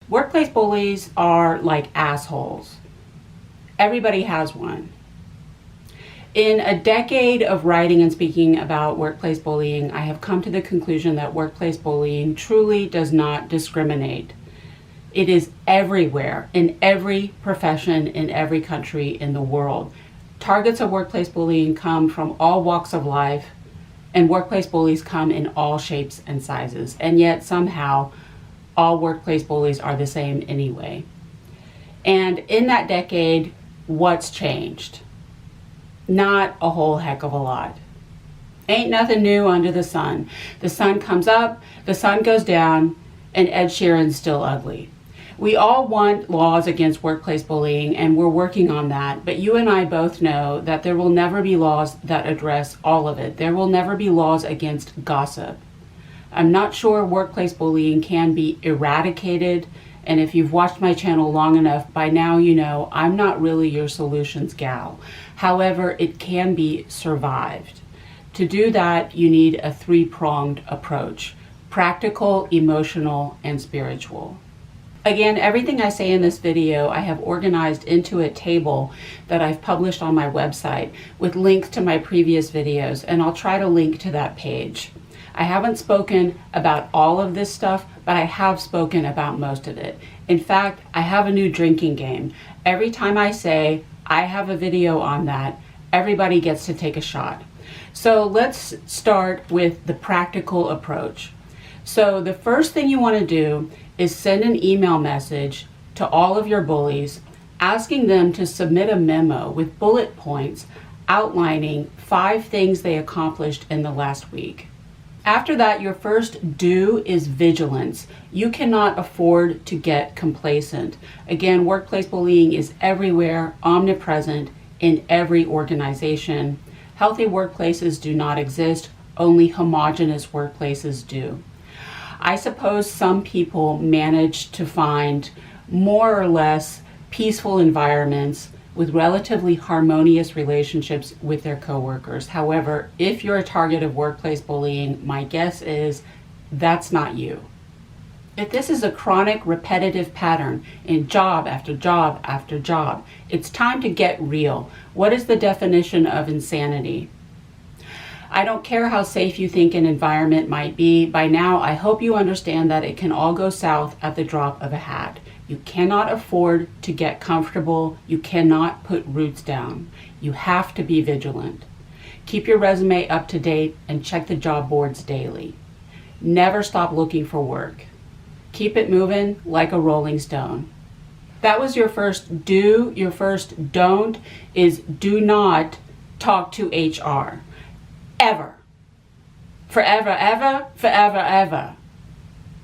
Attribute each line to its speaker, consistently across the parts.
Speaker 1: Workplace bullies are like assholes. Everybody has one. In a decade of writing and speaking about workplace bullying, I have come to the conclusion that workplace bullying truly does not discriminate. It is everywhere, in every profession, in every country in the world. Targets of workplace bullying come from all walks of life, and workplace bullies come in all shapes and sizes. And yet somehow, all workplace bullies are the same anyway. And in that decade, what's changed? Not a whole heck of a lot. Ain't nothing new under the sun. The sun comes up, the sun goes down, and Ed Sheeran's still ugly. We all want laws against workplace bullying, and we're working on that, but you and I both know that there will never be laws that address all of it. There will never be laws against gossip. I'm not sure workplace bullying can be eradicated, and if you've watched my channel long enough, by now you know I'm not really your solutions gal. However, it can be survived. To do that, you need a three-pronged approach: practical, emotional, and spiritual. Again, everything I say in this video, I have organized into a table that I've published on my website with links to my previous videos, and I'll try to link to that page. I haven't spoken about all of this stuff, but I have spoken about most of it. In fact, I have a new drinking game. Every time I say I have a video on that, everybody gets to take a shot. So let's start with the practical approach. So the first thing you want to do is send an email message to all of your bullies asking them to submit a memo with bullet points outlining 5 things they accomplished in the last week. After that, your first do is vigilance. You cannot afford to get complacent. Again, workplace bullying is everywhere, omnipresent in every organization. Healthy workplaces do not exist, only homogeneous workplaces do. I suppose some people manage to find more or less peaceful environments with relatively harmonious relationships with their coworkers. However, if you're a target of workplace bullying, my guess is that's not you. If this is a chronic, repetitive pattern in job after job after job, it's time to get real. What is the definition of insanity? I don't care how safe you think an environment might be. By now, I hope you understand that it can all go south at the drop of a hat. You cannot afford to get comfortable. You cannot put roots down. You have to be vigilant. Keep your resume up to date and check the job boards daily. Never stop looking for work. Keep it moving like a rolling stone. That was your first do. Your first don't is do not talk to HR. Ever. Forever, ever, forever, ever.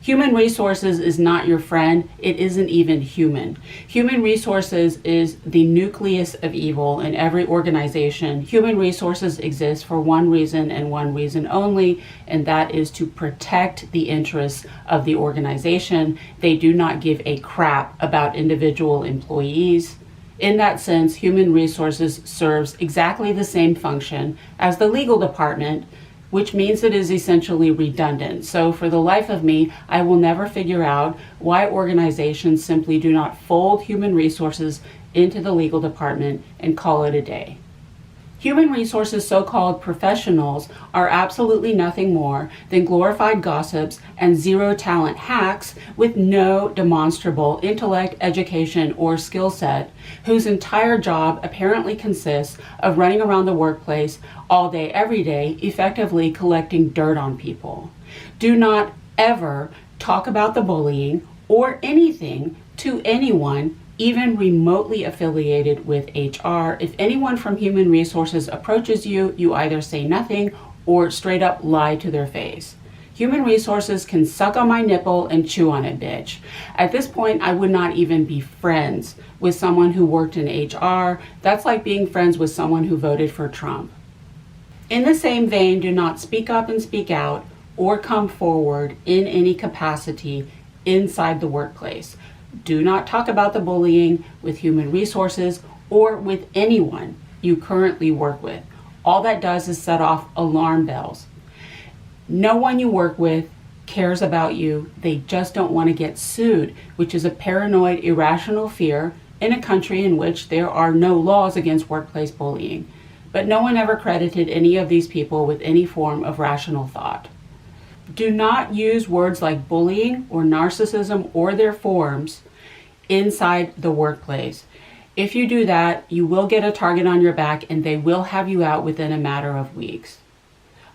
Speaker 1: Human resources is not your friend. It isn't even human. Human resources is the nucleus of evil in every organization. Human resources exist for one reason and one reason only, and that is to protect the interests of the organization. They do not give a crap about individual employees. In that sense, human resources serves exactly the same function as the legal department, which means it is essentially redundant. So for the life of me, I will never figure out why organizations simply do not fold human resources into the legal department and call it a day. Human resources so-called professionals are absolutely nothing more than glorified gossips and zero-talent hacks with no demonstrable intellect, education, or skill set, whose entire job apparently consists of running around the workplace all day, every day, effectively collecting dirt on people. Do not ever talk about the bullying or anything to anyone even remotely affiliated with HR. If anyone from Human Resources approaches you, you either say nothing or straight up lie to their face. Human Resources can suck on my nipple and chew on it, bitch. At this point, I would not even be friends with someone who worked in HR. That's like being friends with someone who voted for Trump. In the same vein, do not speak up and speak out or come forward in any capacity inside the workplace. Do not talk about the bullying with Human Resources or with anyone you currently work with. All that does is set off alarm bells. No one you work with cares about you. They just don't want to get sued, which is a paranoid, irrational fear in a country in which there are no laws against workplace bullying. But no one ever credited any of these people with any form of rational thought. Do not use words like bullying or narcissism or their forms inside the workplace. If you do that, you will get a target on your back and they will have you out within a matter of weeks.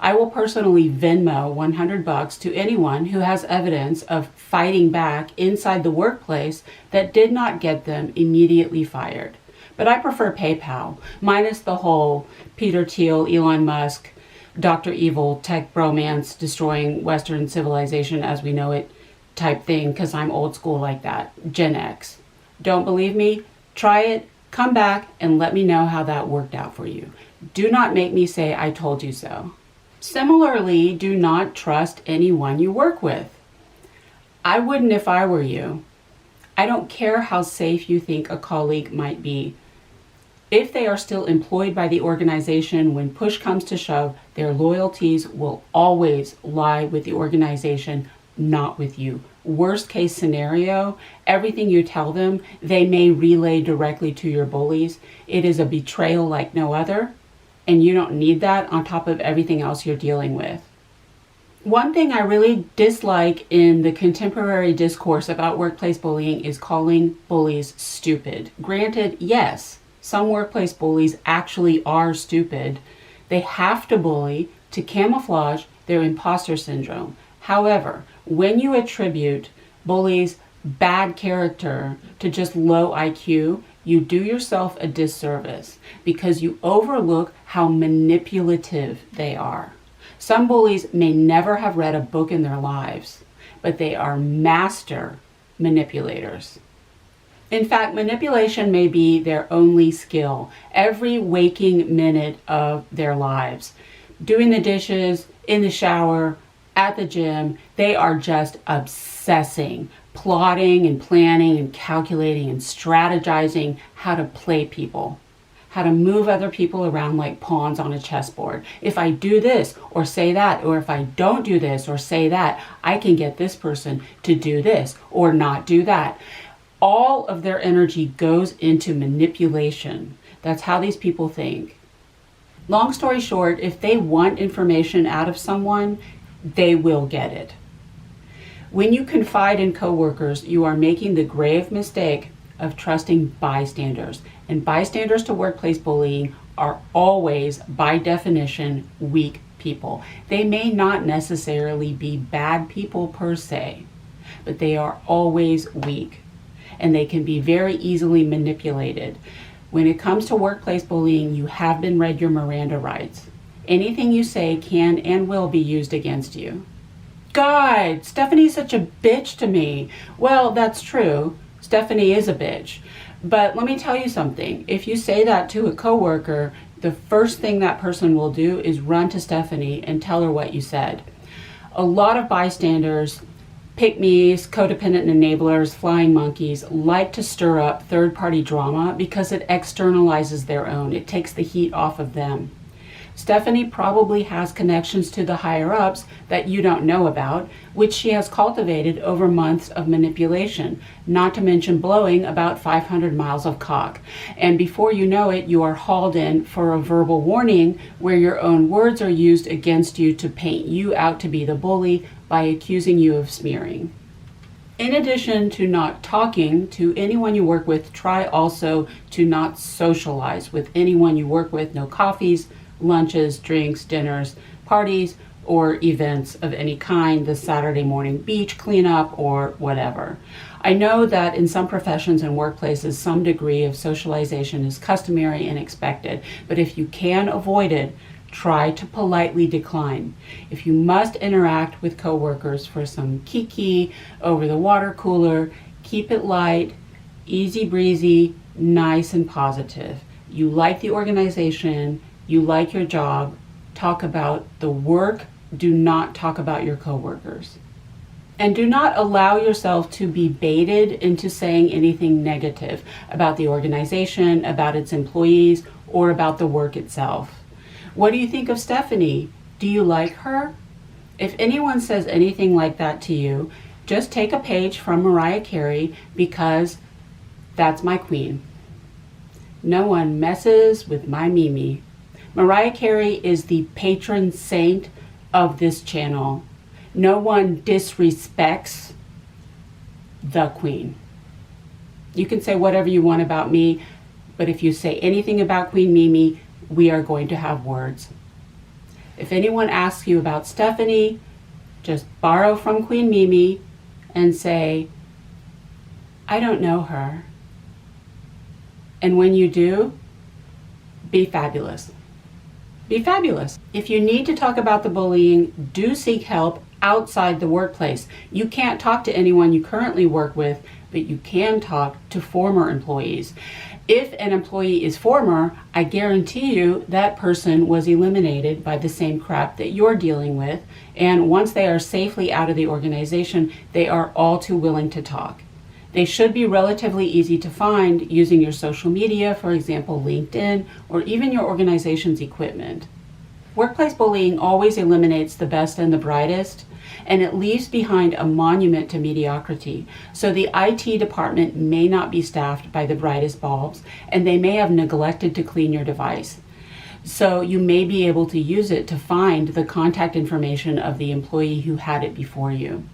Speaker 1: I will personally Venmo $100 to anyone who has evidence of fighting back inside the workplace that did not get them immediately fired. But I prefer PayPal, minus the whole Peter Thiel, Elon Musk, Dr. Evil, tech bromance, destroying Western civilization as we know it type thing, because I'm old school like that, Gen X. Don't believe me? Try it, come back, and let me know how that worked out for you. Do not make me say I told you so. Similarly, do not trust anyone you work with. I wouldn't if I were you. I don't care how safe you think a colleague might be. If they are still employed by the organization, when push comes to shove, their loyalties will always lie with the organization, not with you. Worst case scenario, everything you tell them, they may relay directly to your bullies. It is a betrayal like no other. And you don't need that on top of everything else you're dealing with. One thing I really dislike in the contemporary discourse about workplace bullying is calling bullies stupid. Granted, yes, some workplace bullies actually are stupid. They have to bully to camouflage their imposter syndrome. However, when you attribute bullies' bad character to just low IQ, you do yourself a disservice because you overlook how manipulative they are. Some bullies may never have read a book in their lives, but they are master manipulators. In fact, manipulation may be their only skill every waking minute of their lives. Doing the dishes, in the shower, at the gym, they are just obsessing, plotting and planning and calculating and strategizing how to play people, how to move other people around like pawns on a chessboard. If I do this or say that, or if I don't do this or say that, I can get this person to do this or not do that. All of their energy goes into manipulation. That's how these people think. Long story short, if they want information out of someone, they will get it. When you confide in coworkers, you are making the grave mistake of trusting bystanders. And bystanders to workplace bullying are always, by definition, weak people. They may not necessarily be bad people per se, but they are always weak. And they can be very easily manipulated. When it comes to workplace bullying, you have been read your Miranda rights. Anything you say can and will be used against you. God, Stephanie's such a bitch to me. Well, that's true. Stephanie is a bitch. But let me tell you something. If you say that to a coworker, the first thing that person will do is run to Stephanie and tell her what you said. A lot of bystanders, pick-me's, codependent enablers, flying monkeys, like to stir up third-party drama because it externalizes their own. It takes the heat off of them. Stephanie probably has connections to the higher-ups that you don't know about, which she has cultivated over months of manipulation, not to mention blowing about 500 miles of cock. And before you know it, you are hauled in for a verbal warning where your own words are used against you to paint you out to be the bully by accusing you of smearing. In addition to not talking to anyone you work with, try also to not socialize with anyone you work with. No coffees, lunches, drinks, dinners, parties, or events of any kind, the Saturday morning beach cleanup or whatever. I know that in some professions and workplaces, some degree of socialization is customary and expected, but if you can avoid it, try to politely decline. If you must interact with coworkers for some kiki over the water cooler, keep it light, easy breezy, nice and positive. You like the organization, you like your job, talk about the work, do not talk about your coworkers. And do not allow yourself to be baited into saying anything negative about the organization, about its employees, or about the work itself. What do you think of Stephanie? Do you like her? If anyone says anything like that to you, just take a page from Mariah Carey, because that's my queen. No one messes with my Mimi. Mariah Carey is the patron saint of this channel. No one disrespects the queen. You can say whatever you want about me, but if you say anything about Queen Mimi, we are going to have words. If anyone asks you about Stephanie, just borrow from Queen Mimi and say, I don't know her. And when you do, be fabulous. Be fabulous. If you need to talk about the bullying, do seek help outside the workplace. You can't talk to anyone you currently work with, but you can talk to former employees. If an employee is former, I guarantee you that person was eliminated by the same crap that you're dealing with. And once they are safely out of the organization, they are all too willing to talk. They should be relatively easy to find using your social media, for example, LinkedIn, or even your organization's equipment. Workplace bullying always eliminates the best and the brightest, and it leaves behind a monument to mediocrity. So the IT department may not be staffed by the brightest bulbs, and they may have neglected to clean your device. So you may be able to use it to find the contact information of the employee who had it before you.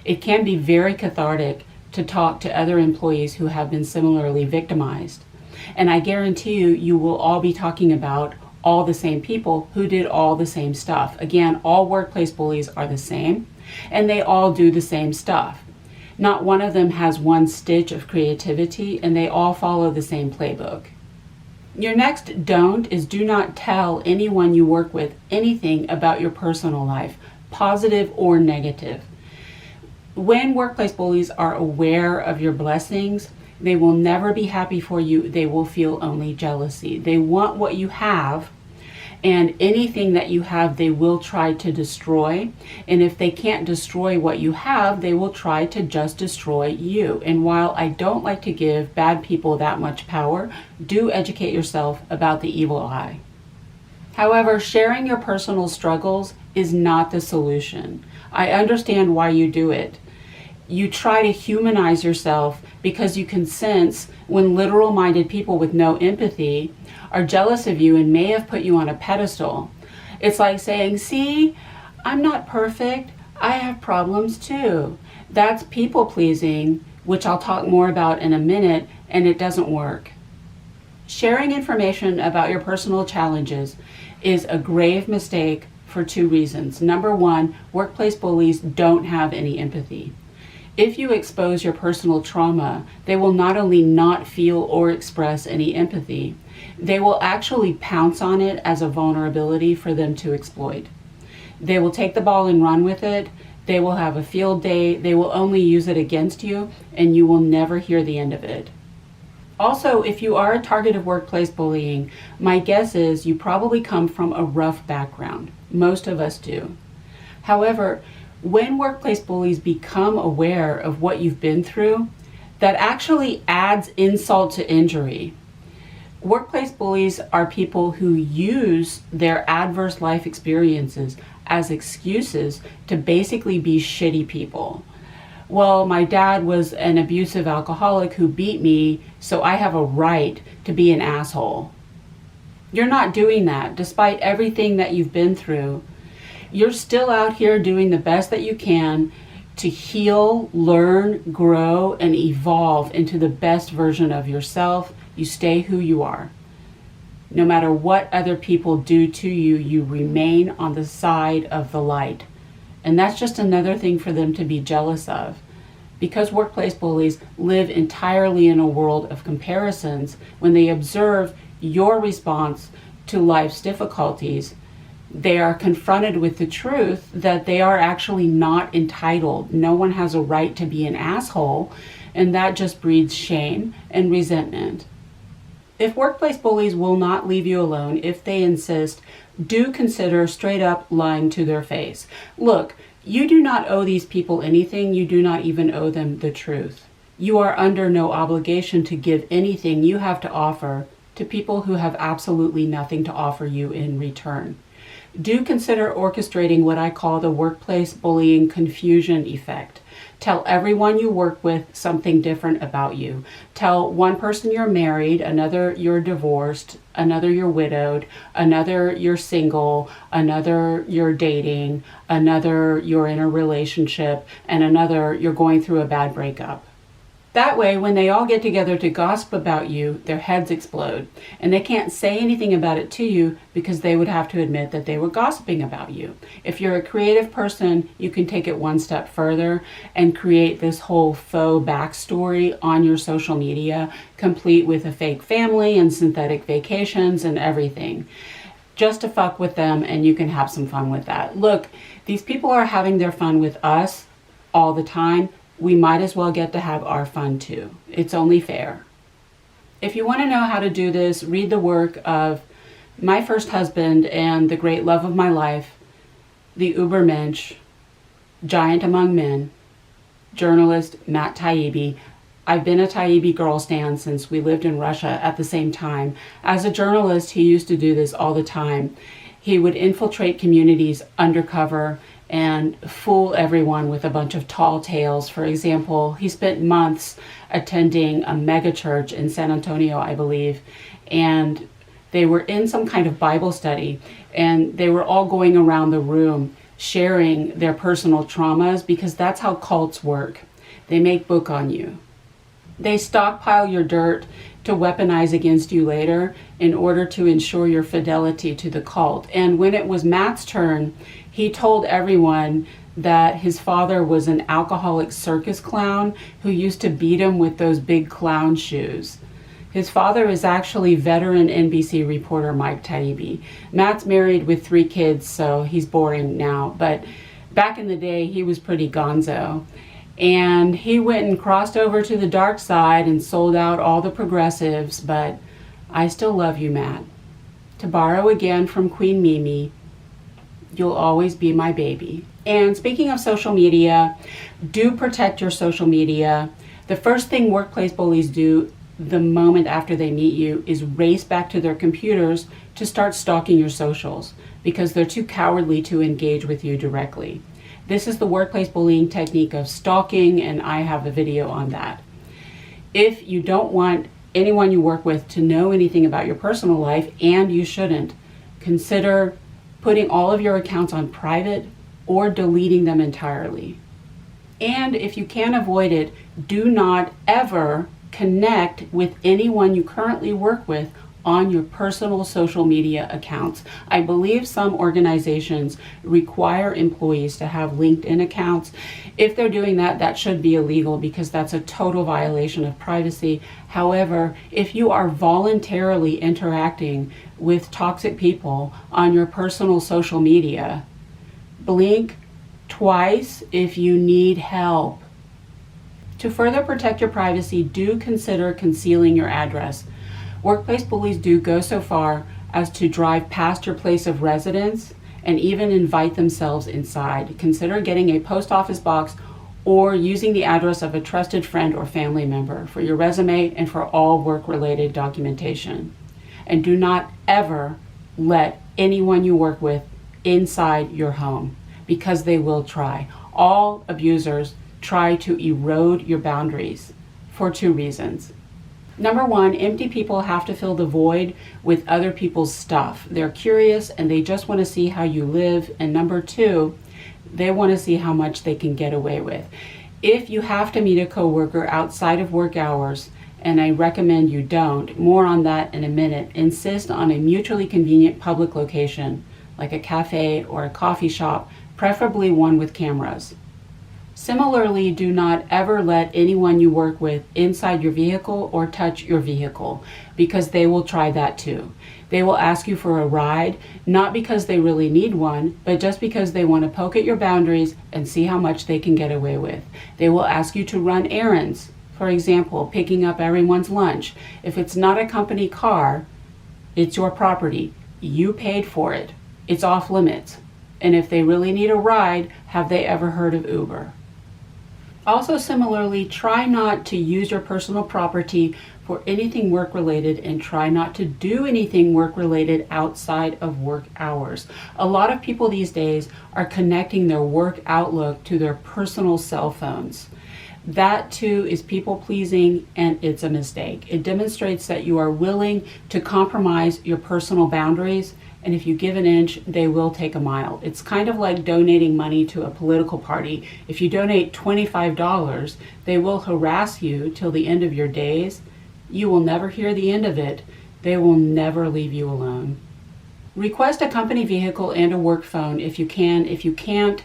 Speaker 1: It can be very cathartic to talk to other employees who have been similarly victimized. And I guarantee you, you will all be talking about all the same people who did all the same stuff. Again, all workplace bullies are the same, and they all do the same stuff. Not one of them has one stitch of creativity, and they all follow the same playbook. Your next don't is do not tell anyone you work with anything about your personal life, positive or negative. When workplace bullies are aware of your blessings, they will never be happy for you. They will feel only jealousy. They want what you have, and anything that you have, they will try to destroy. And if they can't destroy what you have, they will try to just destroy you. And while I don't like to give bad people that much power, do educate yourself about the evil eye. However, sharing your personal struggles is not the solution. I understand why you do it. You try to humanize yourself because you can sense when literal-minded people with no empathy are jealous of you and may have put you on a pedestal. It's like saying, see, I'm not perfect. I have problems too. That's people-pleasing, which I'll talk more about in a minute, and it doesn't work. Sharing information about your personal challenges is a grave mistake for two reasons. Number one, workplace bullies don't have any empathy. If you expose your personal trauma, they will not only not feel or express any empathy, they will actually pounce on it as a vulnerability for them to exploit. They will take the ball and run with it. They will have a field day. They will only use it against you, and you will never hear the end of it. Also, if you are a target of workplace bullying, my guess is you probably come from a rough background. Most of us do. However, when workplace bullies become aware of what you've been through, that actually adds insult to injury. Workplace bullies are people who use their adverse life experiences as excuses to basically be shitty people. Well, my dad was an abusive alcoholic who beat me, so I have a right to be an asshole. You're not doing that, despite everything that you've been through. You're still out here doing the best that you can to heal, learn, grow, and evolve into the best version of yourself. You stay who you are. No matter what other people do to you, you remain on the side of the light. And that's just another thing for them to be jealous of. Because workplace bullies live entirely in a world of comparisons, when they observe your response to life's difficulties, they are confronted with the truth that they are actually not entitled. No one has a right to be an asshole, and that just breeds shame and resentment. If workplace bullies will not leave you alone, if they insist, do consider straight up lying to their face. Look, you do not owe these people anything. You do not even owe them the truth. You are under no obligation to give anything you have to offer to people who have absolutely nothing to offer you in return. Do consider orchestrating what I call the workplace bullying confusion effect. Tell everyone you work with something different about you. Tell one person you're married, another you're divorced, another you're widowed, another you're single, another you're dating, another you're in a relationship, and another you're going through a bad breakup. That way, when they all get together to gossip about you, their heads explode. And they can't say anything about it to you because they would have to admit that they were gossiping about you. If you're a creative person, you can take it one step further and create this whole faux backstory on your social media, complete with a fake family and synthetic vacations and everything. Just to fuck with them, and you can have some fun with that. Look, these people are having their fun with us all the time. We might as well get to have our fun too. It's only fair. If you want to know how to do this, read the work of my first husband and the great love of my life, the Ubermensch, giant among men, journalist Matt Taibbi. I've been a Taibbi girl stan since we lived in Russia at the same time. As a journalist, he used to do this all the time. He would infiltrate communities undercover and fool everyone with a bunch of tall tales. For example, he spent months attending a mega church in San Antonio, I believe, and they were in some kind of Bible study, and they were all going around the room sharing their personal traumas, because that's how cults work. They make book on you. They stockpile your dirt to weaponize against you later in order to ensure your fidelity to the cult. And when it was Matt's turn, he told everyone that his father was an alcoholic circus clown who used to beat him with those big clown shoes. His father is actually veteran NBC reporter Mike Taibbi. Matt's married with 3 kids, so he's boring now, but back in the day, he was pretty gonzo. And he went and crossed over to the dark side and sold out all the progressives, but I still love you, Matt. To borrow again from Queen Mimi, you'll always be my baby. And speaking of social media, do protect your social media. The first thing workplace bullies do the moment after they meet you is race back to their computers to start stalking your socials because they're too cowardly to engage with you directly. This is the workplace bullying technique of stalking, and I have a video on that. If you don't want anyone you work with to know anything about your personal life, and you shouldn't, consider putting all of your accounts on private or deleting them entirely. And if you can avoid it, do not ever connect with anyone you currently work with on your personal social media accounts. I believe some organizations require employees to have LinkedIn accounts. If they're doing that, that should be illegal because that's a total violation of privacy. However, if you are voluntarily interacting with toxic people on your personal social media, blink twice if you need help. To further protect your privacy, do consider concealing your address. Workplace bullies do go so far as to drive past your place of residence and even invite themselves inside. Consider getting a post office box or using the address of a trusted friend or family member for your resume and for all work-related documentation. And do not ever let anyone you work with inside your home, because they will try. All abusers try to erode your boundaries for 2 reasons. Number 1, empty people have to fill the void with other people's stuff. They're curious and they just want to see how you live. And number 2, they want to see how much they can get away with. If you have to meet a coworker outside of work hours, and I recommend you don't, more on that in a minute, insist on a mutually convenient public location, like a cafe or a coffee shop, preferably one with cameras. Similarly, do not ever let anyone you work with inside your vehicle or touch your vehicle, because they will try that too. They will ask you for a ride, not because they really need one, but just because they want to poke at your boundaries and see how much they can get away with. They will ask you to run errands, for example, picking up everyone's lunch. If it's not a company car, it's your property. You paid for it. It's off limits. And if they really need a ride, have they ever heard of Uber? Also, similarly, try not to use your personal property for anything work related, and try not to do anything work related outside of work hours. A lot of people these days are connecting their work outlook to their personal cell phones. That too is people pleasing, and it's a mistake. It demonstrates that you are willing to compromise your personal boundaries, and if you give an inch, they will take a mile. It's kind of like donating money to a political party. If you donate $25, they will harass you till the end of your days. You will never hear the end of it. They will never leave you alone. Request a company vehicle and a work phone if you can. If you can't,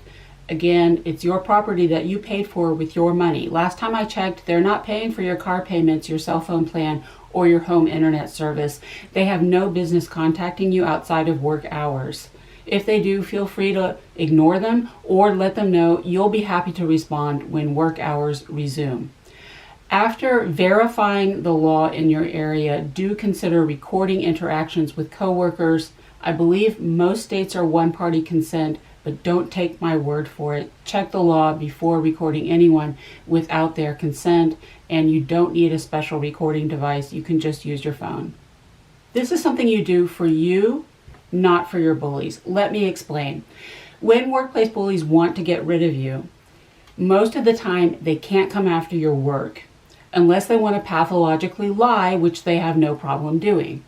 Speaker 1: again, it's your property that you paid for with your money. Last time I checked, they're not paying for your car payments, your cell phone plan, or your home internet service. They have no business contacting you outside of work hours. If they do, feel free to ignore them or let them know you'll be happy to respond when work hours resume. After verifying the law in your area, do consider recording interactions with coworkers. I believe most states are one-party consent, but don't take my word for it. Check the law before recording anyone without their consent, and you don't need a special recording device. You can just use your phone. This is something you do for you, not for your bullies. Let me explain. When workplace bullies want to get rid of you, most of the time they can't come after your work unless they want to pathologically lie, which they have no problem doing.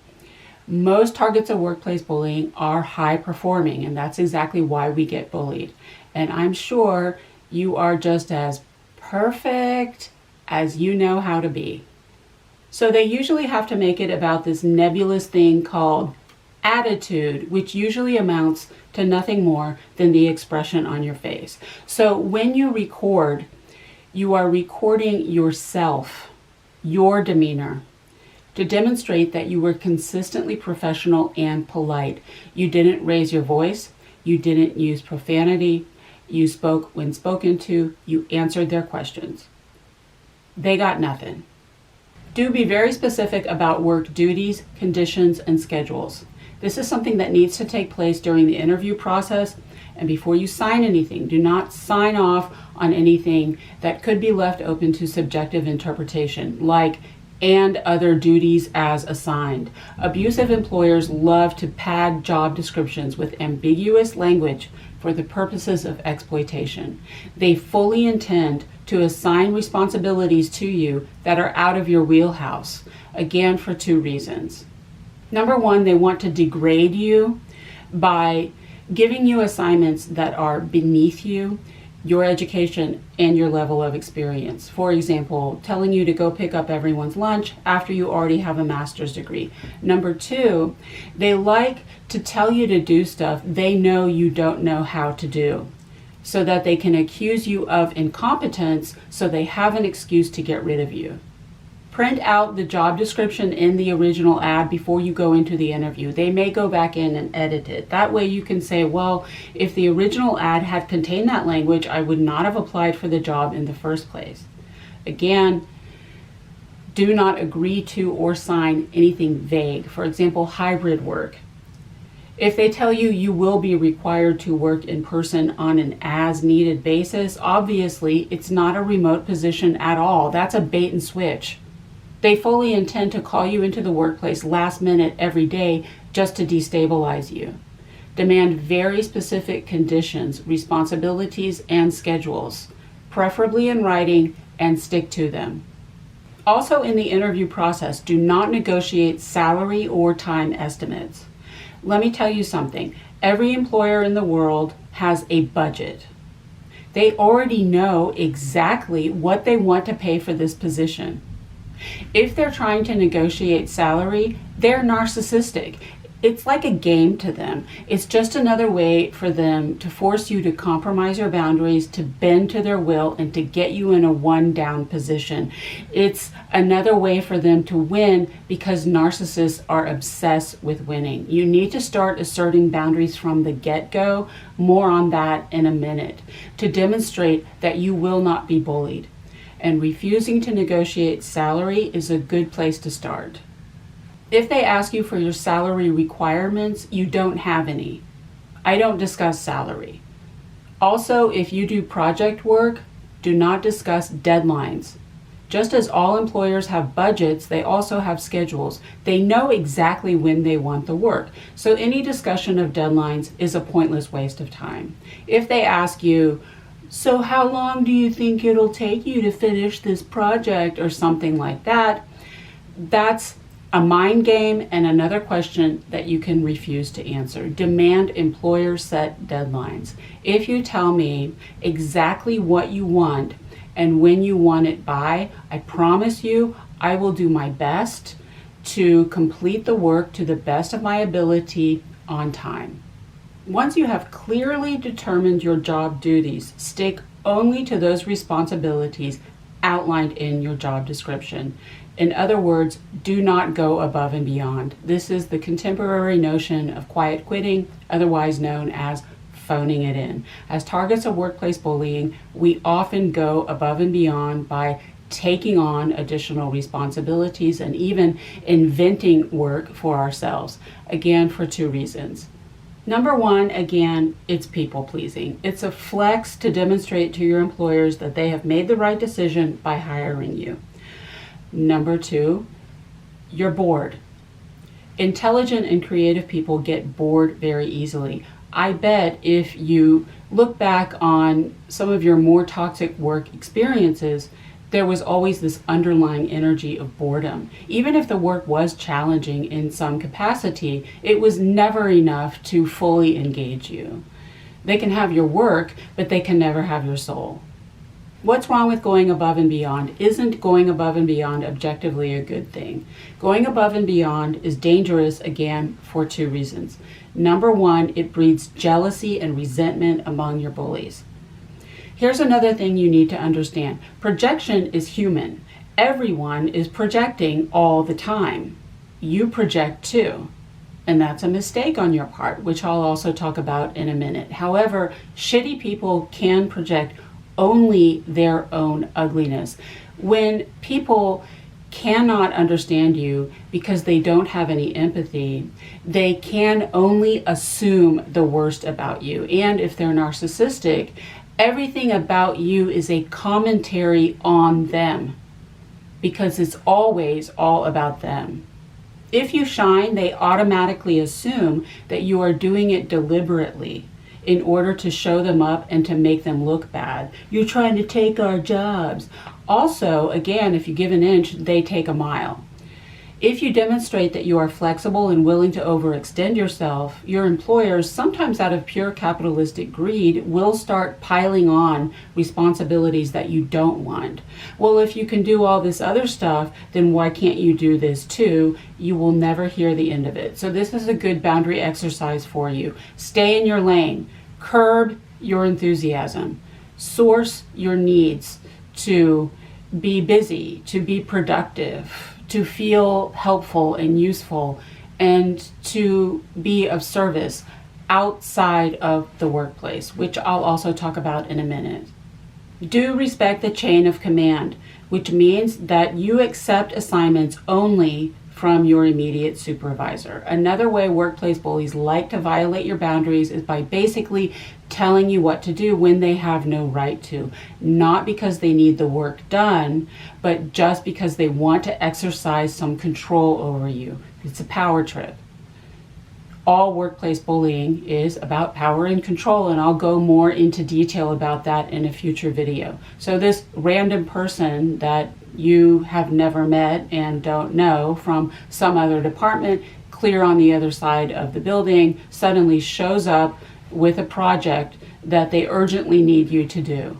Speaker 1: Most targets of workplace bullying are high performing, and that's exactly why we get bullied. And I'm sure you are just as perfect as you know how to be. So they usually have to make it about this nebulous thing called attitude, which usually amounts to nothing more than the expression on your face. So when you record, you are recording yourself, your demeanor, to demonstrate that you were consistently professional and polite. You didn't raise your voice, you didn't use profanity, you spoke when spoken to, you answered their questions. They got nothing. Do be very specific about work duties, conditions, and schedules. This is something that needs to take place during the interview process, and before you sign anything, do not sign off on anything that could be left open to subjective interpretation, like and other duties as assigned. Abusive employers love to pad job descriptions with ambiguous language for the purposes of exploitation. They fully intend to assign responsibilities to you that are out of your wheelhouse, again for two reasons. Number one, they want to degrade you by giving you assignments that are beneath you, your education, and your level of experience. For example, telling you to go pick up everyone's lunch after you already have a master's degree. Number two, they like to tell you to do stuff they know you don't know how to do, so that they can accuse you of incompetence, so they have an excuse to get rid of you. Print out the job description in the original ad before you go into the interview. They may go back in and edit it. That way you can say, well, if the original ad had contained that language, I would not have applied for the job in the first place. Again, do not agree to or sign anything vague. For example, hybrid work. If they tell you you will be required to work in person on an as-needed basis, obviously it's not a remote position at all. That's a bait and switch. They fully intend to call you into the workplace last minute every day just to destabilize you. Demand very specific conditions, responsibilities, and schedules, preferably in writing, and stick to them. Also in the interview process, do not negotiate salary or time estimates. Let me tell you something. Every employer in the world has a budget. They already know exactly what they want to pay for this position. If they're trying to negotiate salary, they're narcissistic. It's like a game to them. It's just another way for them to force you to compromise your boundaries, to bend to their will, and to get you in a one-down position. It's another way for them to win, because narcissists are obsessed with winning. You need to start asserting boundaries from the get-go. More on that in a minute, to demonstrate that you will not be bullied. And refusing to negotiate salary is a good place to start. If they ask you for your salary requirements, you don't have any. I don't discuss salary. Also, if you do project work, Do not discuss deadlines. Just as all employers have budgets, they also have schedules. They know exactly when they want the work. So any discussion of deadlines is a pointless waste of time. If they ask you, so how long do you think it'll take you to finish this project or something like that, that's a mind game and another question that you can refuse to answer. Demand employer set deadlines. If you tell me exactly what you want and when you want it by, I promise you I will do my best to complete the work to the best of my ability on time. Once you have clearly determined your job duties, stick only to those responsibilities outlined in your job description. In other words, do not go above and beyond. This is the contemporary notion of quiet quitting, otherwise known as phoning it in. As targets of workplace bullying, we often go above and beyond by taking on additional responsibilities and even inventing work for ourselves, again, for two reasons. Number one, again, it's people pleasing. It's a flex to demonstrate to your employers that they have made the right decision by hiring you. Number two, you're bored. Intelligent and creative people get bored very easily. I bet if you look back on some of your more toxic work experiences, there was always this underlying energy of boredom. Even if the work was challenging in some capacity, it was never enough to fully engage you. They can have your work, but they can never have your soul. What's wrong with going above and beyond? Isn't going above and beyond objectively a good thing? Going above and beyond is dangerous, again, for two reasons. Number one, it breeds jealousy and resentment among your bullies. Here's another thing you need to understand. Projection is human. Everyone is projecting all the time. You project too. And that's a mistake on your part, which I'll also talk about in a minute. However, shitty people can project only their own ugliness. When people cannot understand you because they don't have any empathy, they can only assume the worst about you. And if they're narcissistic, everything about you is a commentary on them because it's always all about them. If you shine, they automatically assume that you are doing it deliberately in order to show them up and to make them look bad. You're trying to take our jobs. Also, again, if you give an inch, they take a mile. If you demonstrate that you are flexible and willing to overextend yourself, your employers, sometimes out of pure capitalistic greed, will start piling on responsibilities that you don't want. Well, if you can do all this other stuff, then why can't you do this too? You will never hear the end of it. So this is a good boundary exercise for you. Stay in your lane. Curb your enthusiasm. Source your needs to be busy, to be productive, to feel helpful and useful, and to be of service outside of the workplace, which I'll also talk about in a minute. Do respect the chain of command, which means that you accept assignments only from your immediate supervisor. Another way workplace bullies like to violate your boundaries is by basically telling you what to do when they have no right to. Not because they need the work done, but just because they want to exercise some control over you. It's a power trip. All workplace bullying is about power and control, and I'll go more into detail about that in a future video. So this random person that you have never met and don't know from some other department, clear on the other side of the building, suddenly shows up with a project that they urgently need you to do.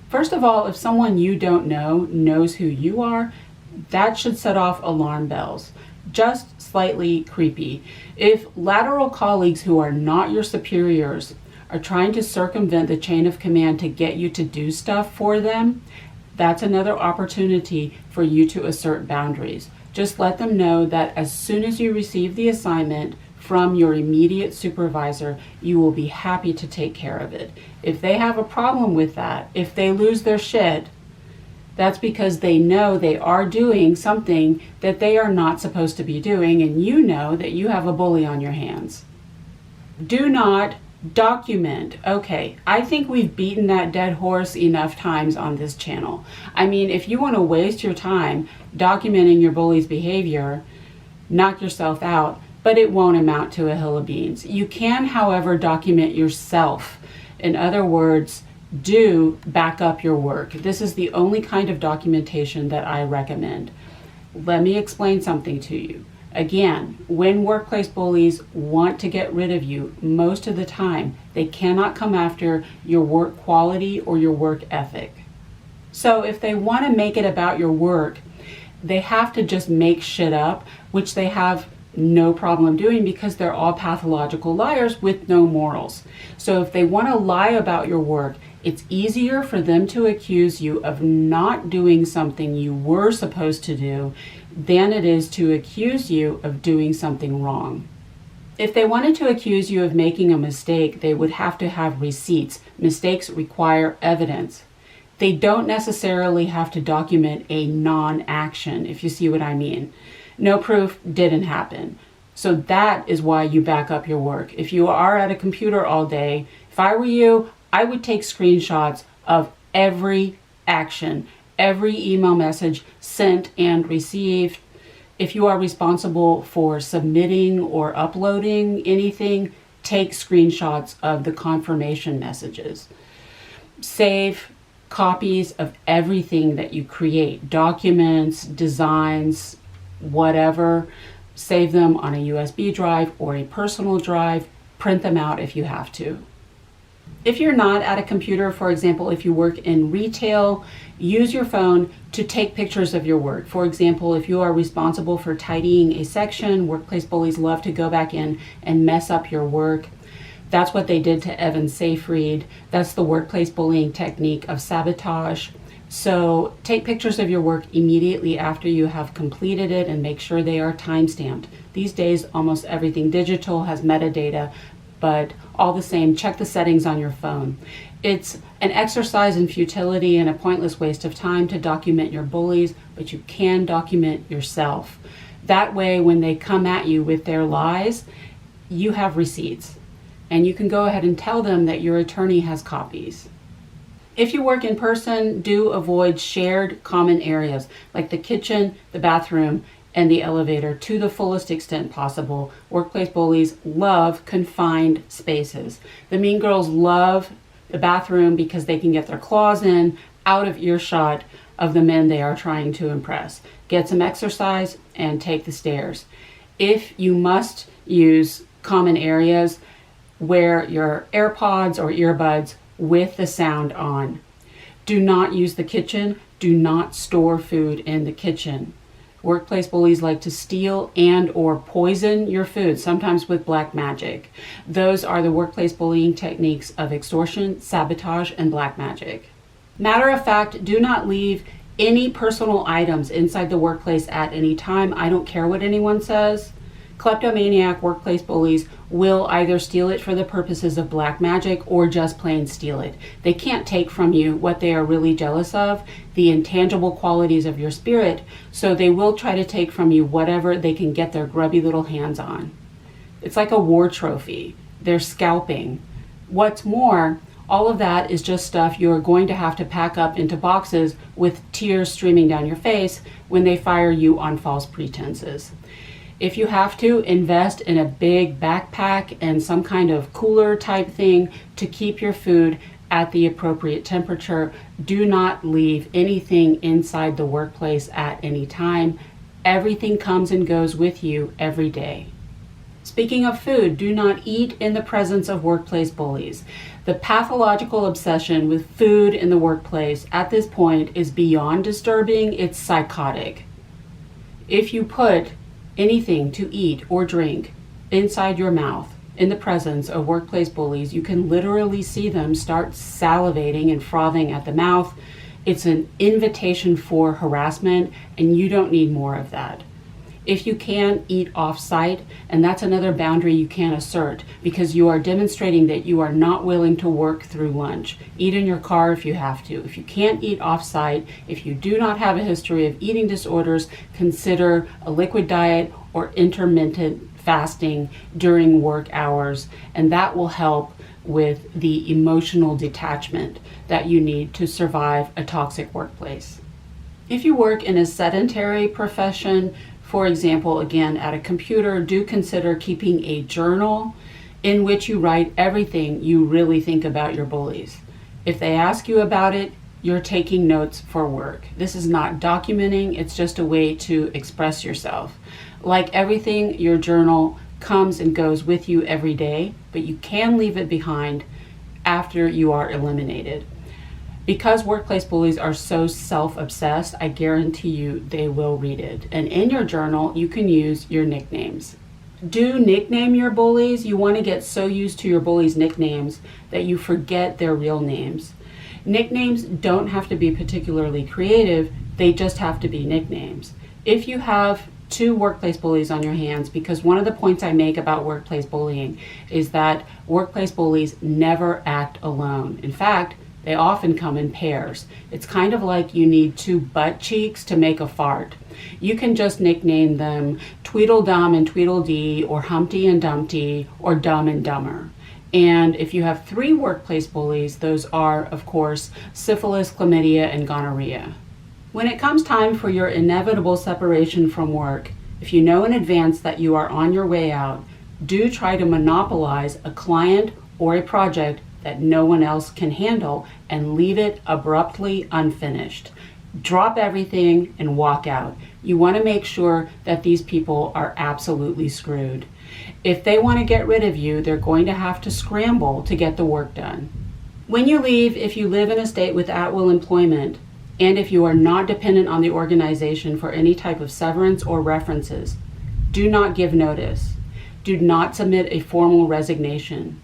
Speaker 1: First of all, if someone you don't know knows who you are, that should set off alarm bells. Just slightly creepy. If lateral colleagues who are not your superiors are trying to circumvent the chain of command to get you to do stuff for them, that's another opportunity for you to assert boundaries. Just let them know that as soon as you receive the assignment from your immediate supervisor, you will be happy to take care of it. If they have a problem with that, if they lose their shit, that's because they know they are doing something that they are not supposed to be doing, and you know that you have a bully on your hands. Do not Document. Okay, I think we've beaten that dead horse enough times on this channel. I mean, if you want to waste your time documenting your bully's behavior, knock yourself out, but it won't amount to a hill of beans. You can, however, document yourself. In other words, do back up your work. This is the only kind of documentation that I recommend. Let me explain something to you. Again, when workplace bullies want to get rid of you, most of the time, they cannot come after your work quality or your work ethic. So if they want to make it about your work, they have to just make shit up, which they have no problem doing because they're all pathological liars with no morals. So if they want to lie about your work, it's easier for them to accuse you of not doing something you were supposed to do than it is to accuse you of doing something wrong. If they wanted to accuse you of making a mistake, they would have to have receipts. Mistakes require evidence. They don't necessarily have to document a non-action, if you see what I mean. No proof didn't happen. So that is why you back up your work. If you are at a computer all day, if I were you, I would take screenshots of every action, every email message sent and received. If you are responsible for submitting or uploading anything, take screenshots of the confirmation messages. Save copies of everything that you create, documents, designs, whatever. Save them on a USB drive or a personal drive. Print them out if you have to. If you're not at a computer, for example, if you work in retail, use your phone to take pictures of your work. For example, if you are responsible for tidying a section, workplace bullies love to go back in and mess up your work. That's what they did to Evan Seyfried. That's the workplace bullying technique of sabotage. So take pictures of your work immediately after you have completed it and make sure they are time-stamped. These days, almost everything digital has metadata, but all the same, check the settings on your phone. It's an exercise in futility and a pointless waste of time to document your bullies, but you can document yourself. That way, when they come at you with their lies, you have receipts, and you can go ahead and tell them that your attorney has copies. If you work in person, do avoid shared common areas like the kitchen, the bathroom, and the elevator to the fullest extent possible. Workplace bullies love confined spaces. The mean girls love the bathroom because they can get their claws in, out of earshot of the men they are trying to impress. Get some exercise and take the stairs. If you must use common areas, wear your AirPods or earbuds with the sound on. Do not use the kitchen. Do not store food in the kitchen. Workplace bullies like to steal and or poison your food, sometimes with black magic. Those are the workplace bullying techniques of extortion, sabotage, and black magic. Matter of fact, do not leave any personal items inside the workplace at any time. I don't care what anyone says. Kleptomaniac workplace bullies will either steal it for the purposes of black magic or just plain steal it. They can't take from you what they are really jealous of, the intangible qualities of your spirit, so they will try to take from you whatever they can get their grubby little hands on. It's like a war trophy. They're scalping. What's more, all of that is just stuff you're going to have to pack up into boxes with tears streaming down your face when they fire you on false pretenses. If you have to, invest in a big backpack and some kind of cooler type thing to keep your food at the appropriate temperature. Do not leave anything inside the workplace at any time. Everything comes and goes with you every day. Speaking of food, do not eat in the presence of workplace bullies. The pathological obsession with food in the workplace at this point is beyond disturbing, it's psychotic. If you put anything to eat or drink inside your mouth in the presence of workplace bullies, you can literally see them start salivating and frothing at the mouth. It's an invitation for harassment, and you don't need more of that. If you can, eat off-site, and that's another boundary you can assert because you are demonstrating that you are not willing to work through lunch. Eat in your car if you have to. If you can't eat off-site, if you do not have a history of eating disorders, consider a liquid diet or intermittent fasting during work hours, and that will help with the emotional detachment that you need to survive a toxic workplace. If you work in a sedentary profession, for example, again, at a computer, do consider keeping a journal in which you write everything you really think about your bullies. If they ask you about it, you're taking notes for work. This is not documenting, it's just a way to express yourself. Like everything, your journal comes and goes with you every day, but you can leave it behind after you are eliminated. Because workplace bullies are so self-obsessed, I guarantee you they will read it. And in your journal, you can use your nicknames. Do nickname your bullies. You want to get so used to your bullies' nicknames that you forget their real names. Nicknames don't have to be particularly creative, they just have to be nicknames. If you have 2 workplace bullies on your hands, because one of the points I make about workplace bullying is that workplace bullies never act alone. In fact, they often come in pairs. It's kind of like you need 2 butt cheeks to make a fart. You can just nickname them Tweedledum and Tweedledee, or Humpty and Dumpty, or Dumb and Dumber. And if you have 3 workplace bullies, those are, of course, syphilis, chlamydia, and gonorrhea. When it comes time for your inevitable separation from work, if you know in advance that you are on your way out, do try to monopolize a client or a project that no one else can handle and leave it abruptly unfinished. Drop everything and walk out. You want to make sure that these people are absolutely screwed. If they want to get rid of you, they're going to have to scramble to get the work done. When you leave, if you live in a state with at-will employment, and if you are not dependent on the organization for any type of severance or references, do not give notice. Do not submit a formal resignation.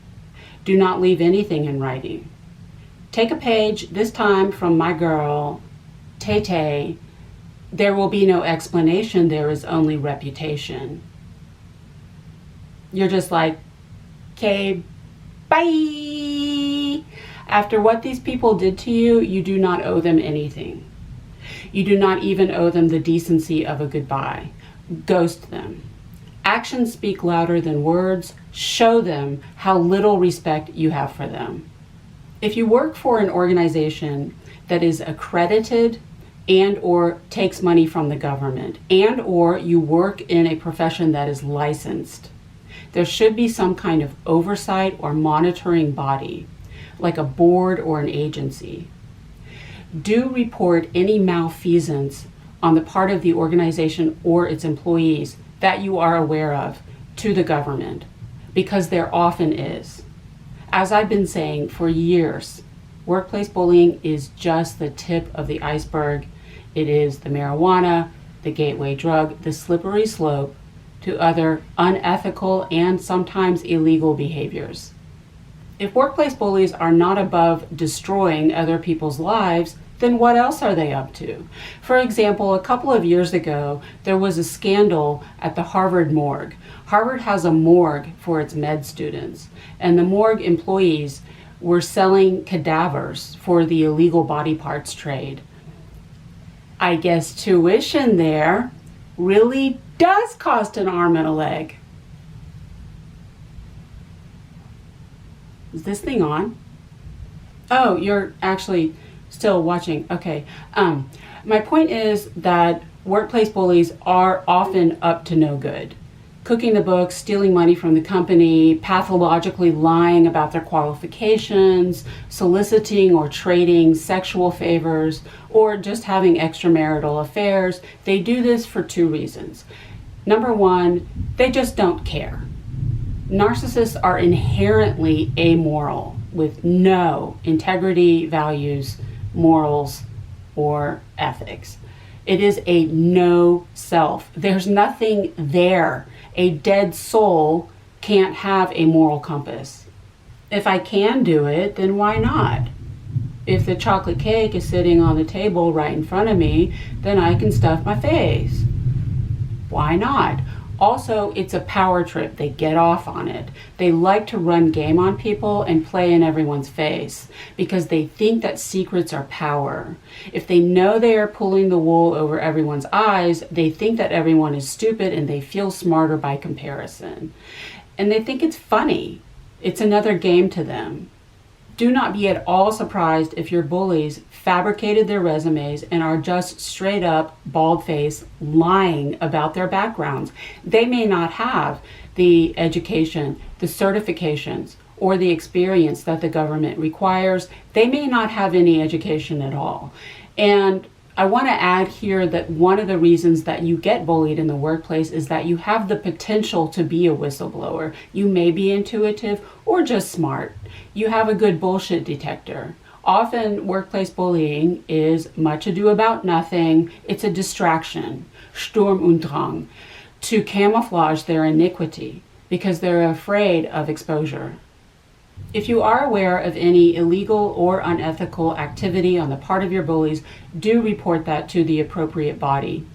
Speaker 1: Do not leave anything in writing. Take a page, this time from my girl, Tay Tay. There will be no explanation, there is only reputation. You're just like, okay, bye. After what these people did to you, you do not owe them anything. You do not even owe them the decency of a goodbye. Ghost them. Actions speak louder than words. Show them how little respect you have for them. If you work for an organization that is accredited and or takes money from the government, and or you work in a profession that is licensed, there should be some kind of oversight or monitoring body, like a board or an agency. Do report any malfeasance on the part of the organization or its employees that you are aware of to the government, because there often is. As I've been saying for years, workplace bullying is just the tip of the iceberg. It is the marijuana, the gateway drug, the slippery slope to other unethical and sometimes illegal behaviors. If workplace bullies are not above destroying other people's lives, then what else are they up to? For example, a couple of years ago, there was a scandal at the Harvard morgue. Harvard has a morgue for its med students, and the morgue employees were selling cadavers for the illegal body parts trade. I guess tuition there really does cost an arm and a leg. Is this thing on? Oh, you're actually still watching. Okay. My point is that workplace bullies are often up to no good. Cooking the books, stealing money from the company, pathologically lying about their qualifications, soliciting or trading sexual favors, or just having extramarital affairs. They do this for 2 reasons. Number 1, they just don't care. Narcissists are inherently amoral with no integrity, values, morals, or ethics. It is a no self. There's nothing there. A dead soul can't have a moral compass. If I can do it, then why not? If the chocolate cake is sitting on the table right in front of me, then I can stuff my face. Why not? Also, it's a power trip. They get off on it. They like to run game on people and play in everyone's face because they think that secrets are power. If they know they are pulling the wool over everyone's eyes, they think that everyone is stupid and they feel smarter by comparison. And they think it's funny. It's another game to them. Do not be at all surprised if your bullies fabricated their resumes and are just straight up bald-faced lying about their backgrounds. They may not have the education, the certifications, or the experience that the government requires. They may not have any education at all. And I want to add here that one of the reasons that you get bullied in the workplace is that you have the potential to be a whistleblower. You may be intuitive or just smart. You have a good bullshit detector. Often workplace bullying is much ado about nothing. It's a distraction, Sturm und Drang, to camouflage their iniquity because they're afraid of exposure. If you are aware of any illegal or unethical activity on the part of your bullies, do report that to the appropriate body.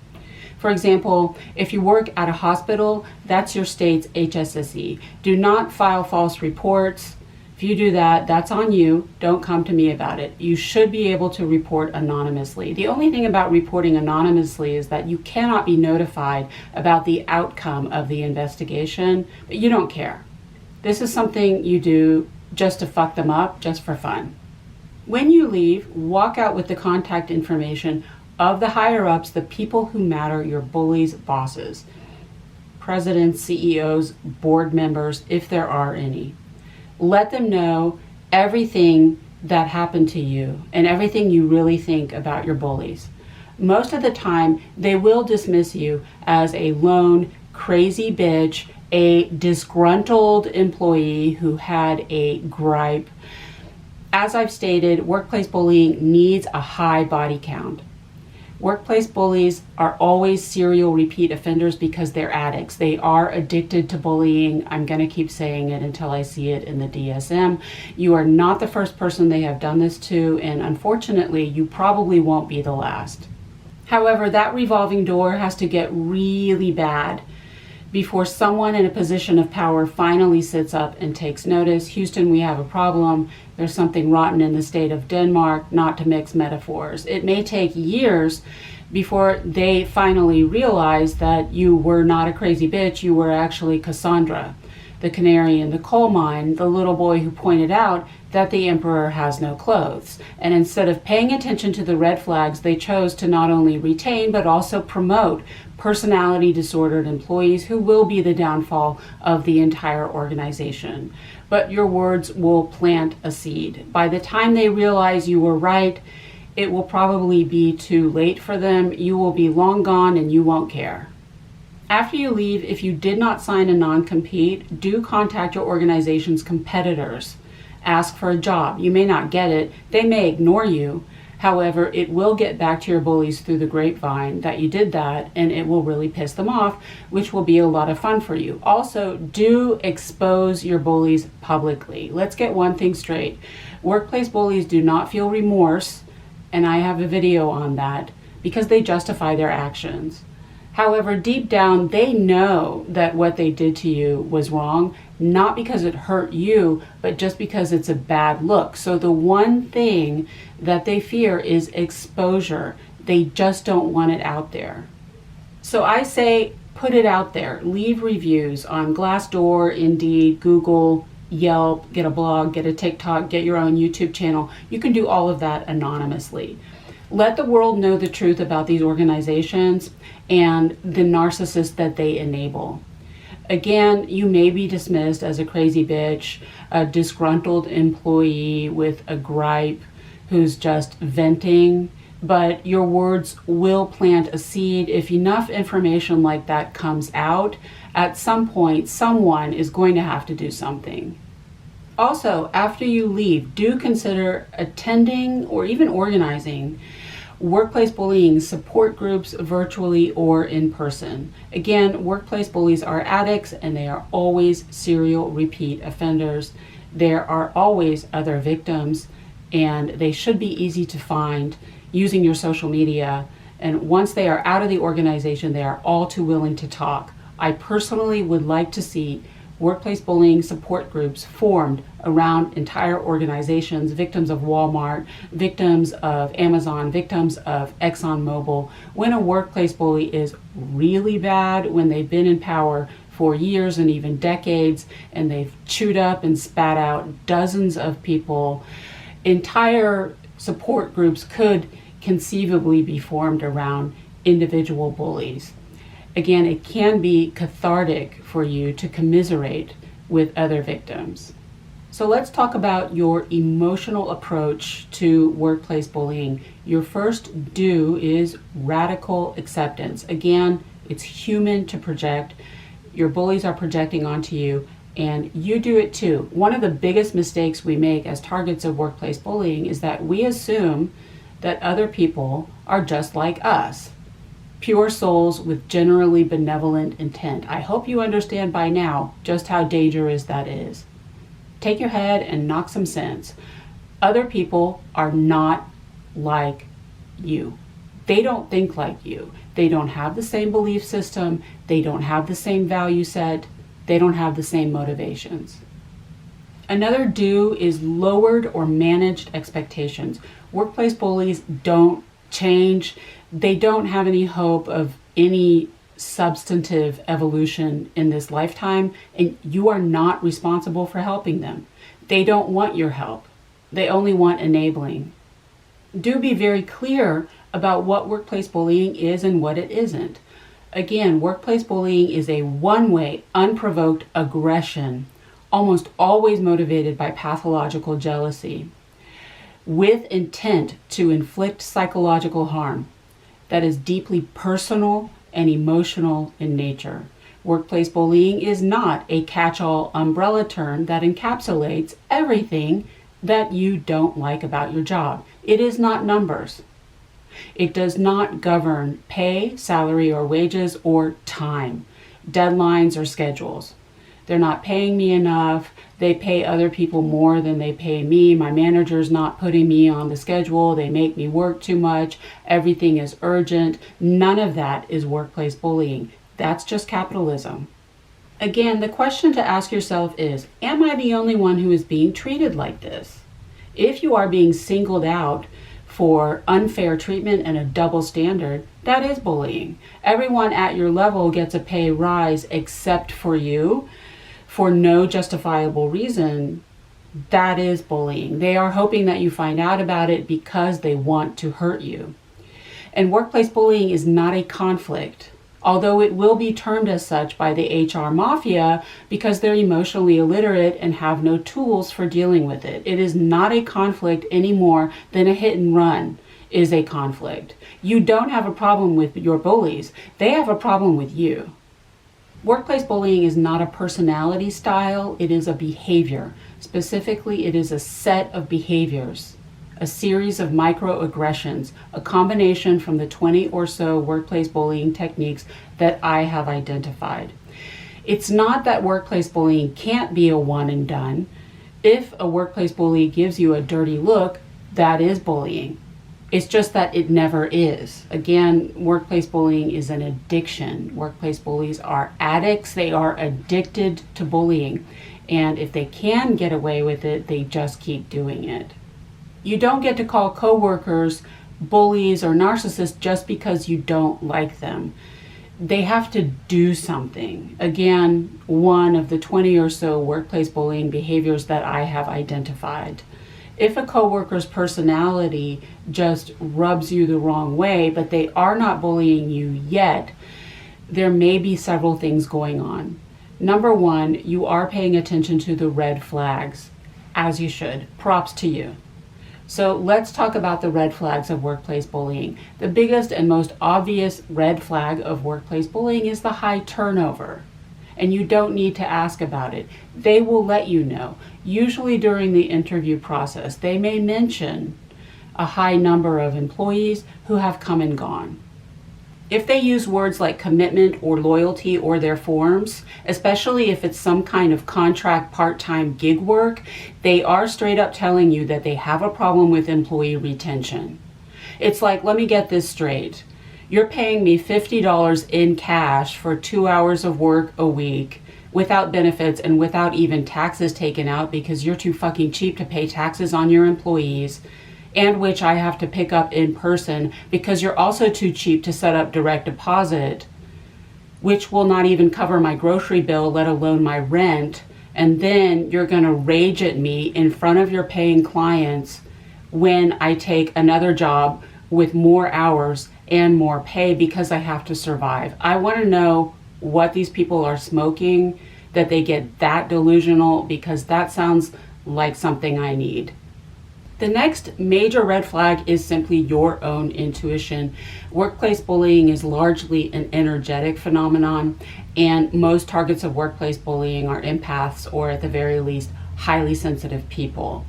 Speaker 1: For example, if you work at a hospital, that's your state's HSSE. Do not file false reports. If you do that, that's on you. Don't come to me about it. You should be able to report anonymously. The only thing about reporting anonymously is that you cannot be notified about the outcome of the investigation, but you don't care. This is something you do just to fuck them up, just for fun. When you leave, walk out with the contact information of the higher ups, the people who matter, your bullies' bosses, presidents, CEOs, board members, if there are any. Let them know everything that happened to you and everything you really think about your bullies. Most of the time, they will dismiss you as a lone, crazy bitch, a disgruntled employee who had a gripe. As I've stated, workplace bullying needs a high body count. Workplace bullies are always serial repeat offenders because they're addicts. They are addicted to bullying. I'm going to keep saying it until I see it in the DSM. You are not the first person they have done this to, and unfortunately, you probably won't be the last. However, that revolving door has to get really bad before someone in a position of power finally sits up and takes notice. Houston, we have a problem. There's something rotten in the state of Denmark, not to mix metaphors. It may take years before they finally realize that you were not a crazy bitch, you were actually Cassandra, the canary in the coal mine, the little boy who pointed out that the emperor has no clothes. And instead of paying attention to the red flags, they chose to not only retain but also promote personality disordered employees who will be the downfall of the entire organization. But your words will plant a seed. By the time they realize you were right, it will probably be too late for them. You will be long gone and you won't care. After you leave, if you did not sign a non-compete, do contact your organization's competitors. Ask for a job. You may not get it. They may ignore you. However, it will get back to your bullies through the grapevine that you did that, and it will really piss them off, which will be a lot of fun for you. Also, do expose your bullies publicly. Let's get one thing straight. Workplace bullies do not feel remorse, and I have a video on that, because they justify their actions. However, deep down, they know that what they did to you was wrong, not because it hurt you, but just because it's a bad look. So the one thing that they fear is exposure. They just don't want it out there. So I say, put it out there. Leave reviews on Glassdoor, Indeed, Google, Yelp, get a blog, get a TikTok, get your own YouTube channel. You can do all of that anonymously. Let the world know the truth about these organizations and the narcissists that they enable. Again, you may be dismissed as a crazy bitch, a disgruntled employee with a gripe who's just venting, but your words will plant a seed. If enough information like that comes out, at some point, someone is going to have to do something. Also, after you leave, do consider attending or even organizing workplace bullying support groups virtually or in person. Again, workplace bullies are addicts and they are always serial repeat offenders. There are always other victims and they should be easy to find using your social media. And once they are out of the organization, they are all too willing to talk. I personally would like to see workplace bullying support groups formed around entire organizations, victims of Walmart, victims of Amazon, victims of ExxonMobil. When a workplace bully is really bad, when they've been in power for years and even decades, and they've chewed up and spat out dozens of people. Entire support groups could conceivably be formed around individual bullies. Again, it can be cathartic for you to commiserate with other victims. So let's talk about your emotional approach to workplace bullying. Your first do is radical acceptance. Again, it's human to project. Your bullies are projecting onto you, and you do it too. One of the biggest mistakes we make as targets of workplace bullying is that we assume that other people are just like us, pure souls with generally benevolent intent. I hope you understand by now just how dangerous that is. Take your head and knock some sense. Other people are not like you. They don't think like you. They don't have the same belief system. They don't have the same value set. They don't have the same motivations. Another do is lowered or managed expectations. Workplace bullies don't change. They don't have any hope of any substantive evolution in this lifetime, and you are not responsible for helping them. They don't want your help. They only want enabling. Do be very clear about what workplace bullying is and what it isn't. Again, workplace bullying is a one-way, unprovoked aggression, almost always motivated by pathological jealousy, with intent to inflict psychological harm that is deeply personal and emotional in nature. Workplace bullying is not a catch-all umbrella term that encapsulates everything that you don't like about your job. It is not numbers. It does not govern pay, salary, or wages, or time, deadlines, or schedules. They're not paying me enough. They pay other people more than they pay me. My manager's not putting me on the schedule. They make me work too much. Everything is urgent. None of that is workplace bullying. That's just capitalism. Again, the question to ask yourself is, am I the only one who is being treated like this? If you are being singled out for unfair treatment and a double standard, that is bullying. Everyone at your level gets a pay rise except for you for no justifiable reason. That is bullying. They are hoping that you find out about it because they want to hurt you. And workplace bullying is not a conflict, although it will be termed as such by the HR mafia because they're emotionally illiterate and have no tools for dealing with it. It is not a conflict any more than a hit and run is a conflict. You don't have a problem with your bullies. They have a problem with you. Workplace bullying is not a personality style, it is a behavior. Specifically, it is a set of behaviors, a series of microaggressions, a combination from the 20 or so workplace bullying techniques that I have identified. It's not that workplace bullying can't be a one and done. If a workplace bully gives you a dirty look, that is bullying. It's just that it never is. Again, workplace bullying is an addiction. Workplace bullies are addicts. They are addicted to bullying. And if they can get away with it, they just keep doing it. You don't get to call coworkers bullies or narcissists just because you don't like them. They have to do something. Again, one of the 20 or so workplace bullying behaviors that I have identified. If a coworker's personality just rubs you the wrong way, but they are not bullying you yet, there may be several things going on. Number one, you are paying attention to the red flags, as you should. Props to you. So let's talk about the red flags of workplace bullying. The biggest and most obvious red flag of workplace bullying is the high turnover. And you don't need to ask about it. They will let you know. Usually during the interview process, they may mention a high number of employees who have come and gone. If they use words like commitment or loyalty or their forms, especially if it's some kind of contract part-time gig work, they are straight up telling you that they have a problem with employee retention. It's like, let me get this straight. You're paying me $50 in cash for 2 hours of work a week without benefits and without even taxes taken out because you're too fucking cheap to pay taxes on your employees, and which I have to pick up in person because you're also too cheap to set up direct deposit. which will not even cover my grocery bill, let alone my rent. And then you're going to rage at me in front of your paying clients when I take another job with more hours and more pay because I have to survive. I want to know what these people are smoking, that they get that delusional, because that sounds like something I need. The next major red flag is simply your own intuition. Workplace bullying is largely an energetic phenomenon, and most targets of workplace bullying are empaths, or at the very least, highly sensitive people.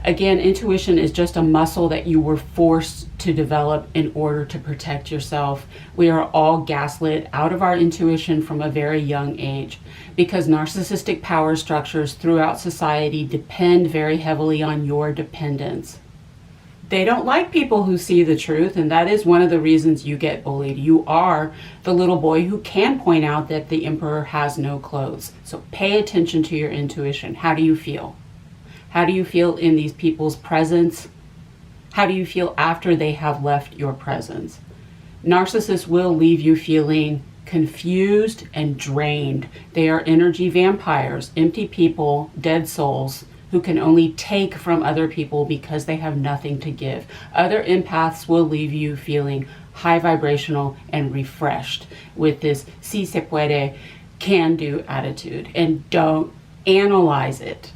Speaker 1: Again, intuition is just a muscle that you were forced to develop in order to protect yourself. We are all gaslit out of our intuition from a very young age because narcissistic power structures throughout society depend very heavily on your dependence. They don't like people who see the truth, and that is one of the reasons you get bullied. You are the little boy who can point out that the emperor has no clothes. So pay attention to your intuition. How do you feel? How do you feel in these people's presence? How do you feel after they have left your presence? Narcissists will leave you feeling confused and drained. They are energy vampires, empty people, dead souls who can only take from other people because they have nothing to give. Other empaths will leave you feeling high vibrational and refreshed with this si se puede, can do attitude. And don't analyze it.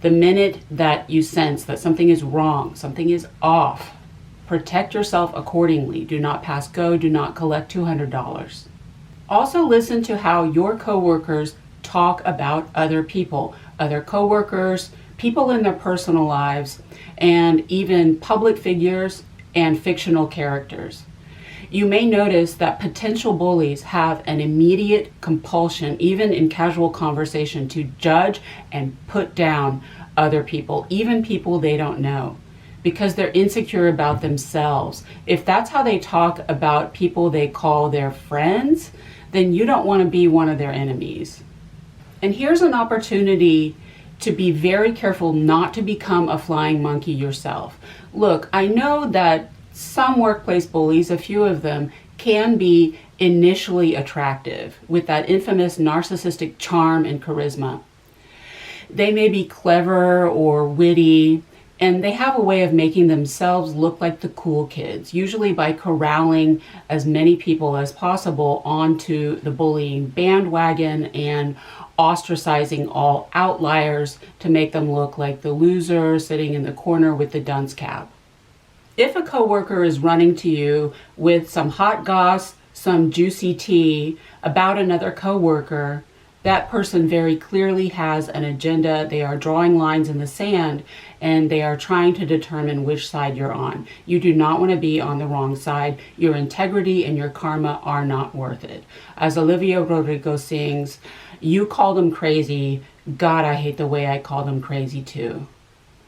Speaker 1: The minute that you sense that something is wrong, something is off, protect yourself accordingly. Do not pass go, do not collect $200. Also listen to how your coworkers talk about other people, other coworkers, people in their personal lives, and even public figures and fictional characters. You may notice that potential bullies have an immediate compulsion, even in casual conversation, to judge and put down other people, even people they don't know, because they're insecure about themselves. If that's how they talk about people they call their friends, then you don't want to be one of their enemies. And here's an opportunity to be very careful not to become a flying monkey yourself. Look, I know that some workplace bullies, a few of them, can be initially attractive with that infamous narcissistic charm and charisma. They may be clever or witty, and they have a way of making themselves look like the cool kids, usually by corralling as many people as possible onto the bullying bandwagon and ostracizing all outliers to make them look like the loser sitting in the corner with the dunce cap. If a coworker is running to you with some hot goss, some juicy tea about another coworker, that person very clearly has an agenda. They are drawing lines in the sand, and they are trying to determine which side you're on. You do not want to be on the wrong side. Your integrity and your karma are not worth it. As Olivia Rodrigo sings, you call them crazy. God, I hate the way I call them crazy too.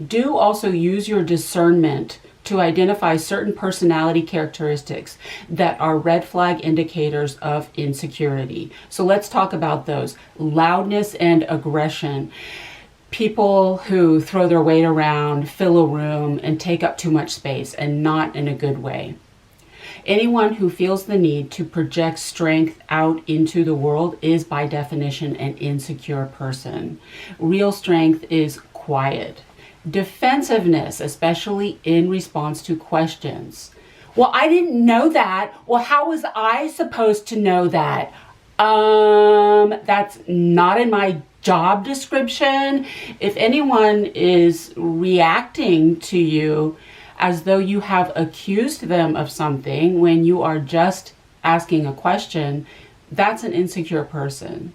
Speaker 1: Do also use your discernment to identify certain personality characteristics that are red flag indicators of insecurity. So let's talk about those. Loudness and aggression. People who throw their weight around, fill a room, and take up too much space, and not in a good way. Anyone who feels the need to project strength out into the world is by definition an insecure person. Real strength is quiet. Defensiveness, especially in response to questions. Well, I didn't know that. Well, how was I supposed to know that? That's not in my job description. If anyone is reacting to you as though you have accused them of something when you are just asking a question, that's an insecure person.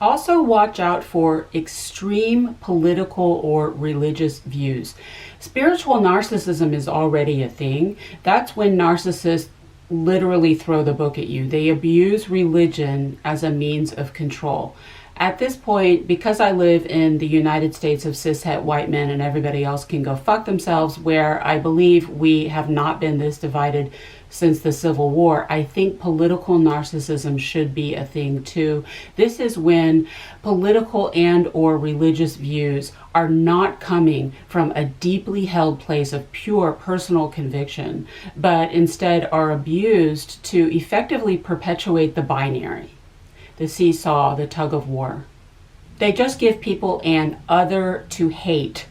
Speaker 1: Also watch out for extreme political or religious views. Spiritual narcissism is already a thing. That's when narcissists literally throw the book at you. They abuse religion as a means of control. At this point, because I live in the United States of cishet white men and everybody else can go fuck themselves, where I believe we have not been this divided since the Civil War, I think political narcissism should be a thing too. This is when political and or religious views are not coming from a deeply held place of pure personal conviction, but instead are abused to effectively perpetuate the binary, the seesaw, the tug of war. They just give people an other to hate.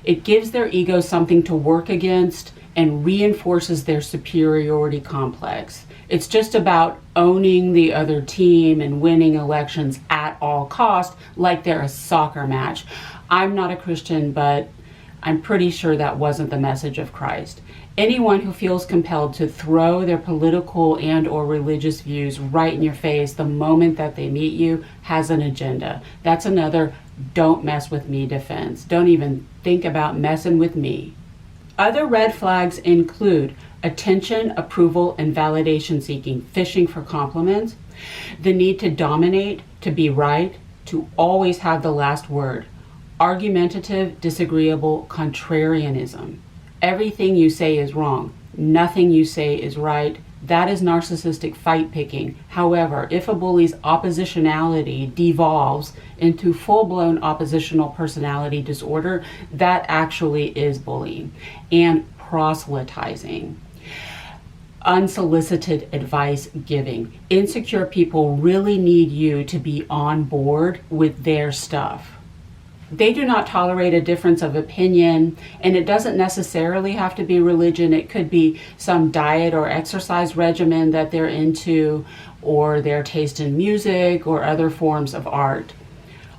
Speaker 1: It gives their ego something to work against and reinforces their superiority complex. It's just about owning the other team and winning elections at all costs, like they're a soccer match. I'm not a Christian, but I'm pretty sure that wasn't the message of Christ. Anyone who feels compelled to throw their political and or religious views right in your face the moment that they meet you has an agenda. That's another don't mess with me defense. Don't even think about messing with me. Other red flags include attention, approval, and validation seeking, fishing for compliments, the need to dominate, to be right, to always have the last word, argumentative, disagreeable, contrarianism. Everything you say is wrong. Nothing you say is right. That is narcissistic fight picking. However, if a bully's oppositionality devolves into full-blown oppositional personality disorder, that actually is bullying. And proselytizing. Unsolicited advice giving. Insecure people really need you to be on board with their stuff. They do not tolerate a difference of opinion, and it doesn't necessarily have to be religion. It could be some diet or exercise regimen that they're into, or their taste in music or other forms of art.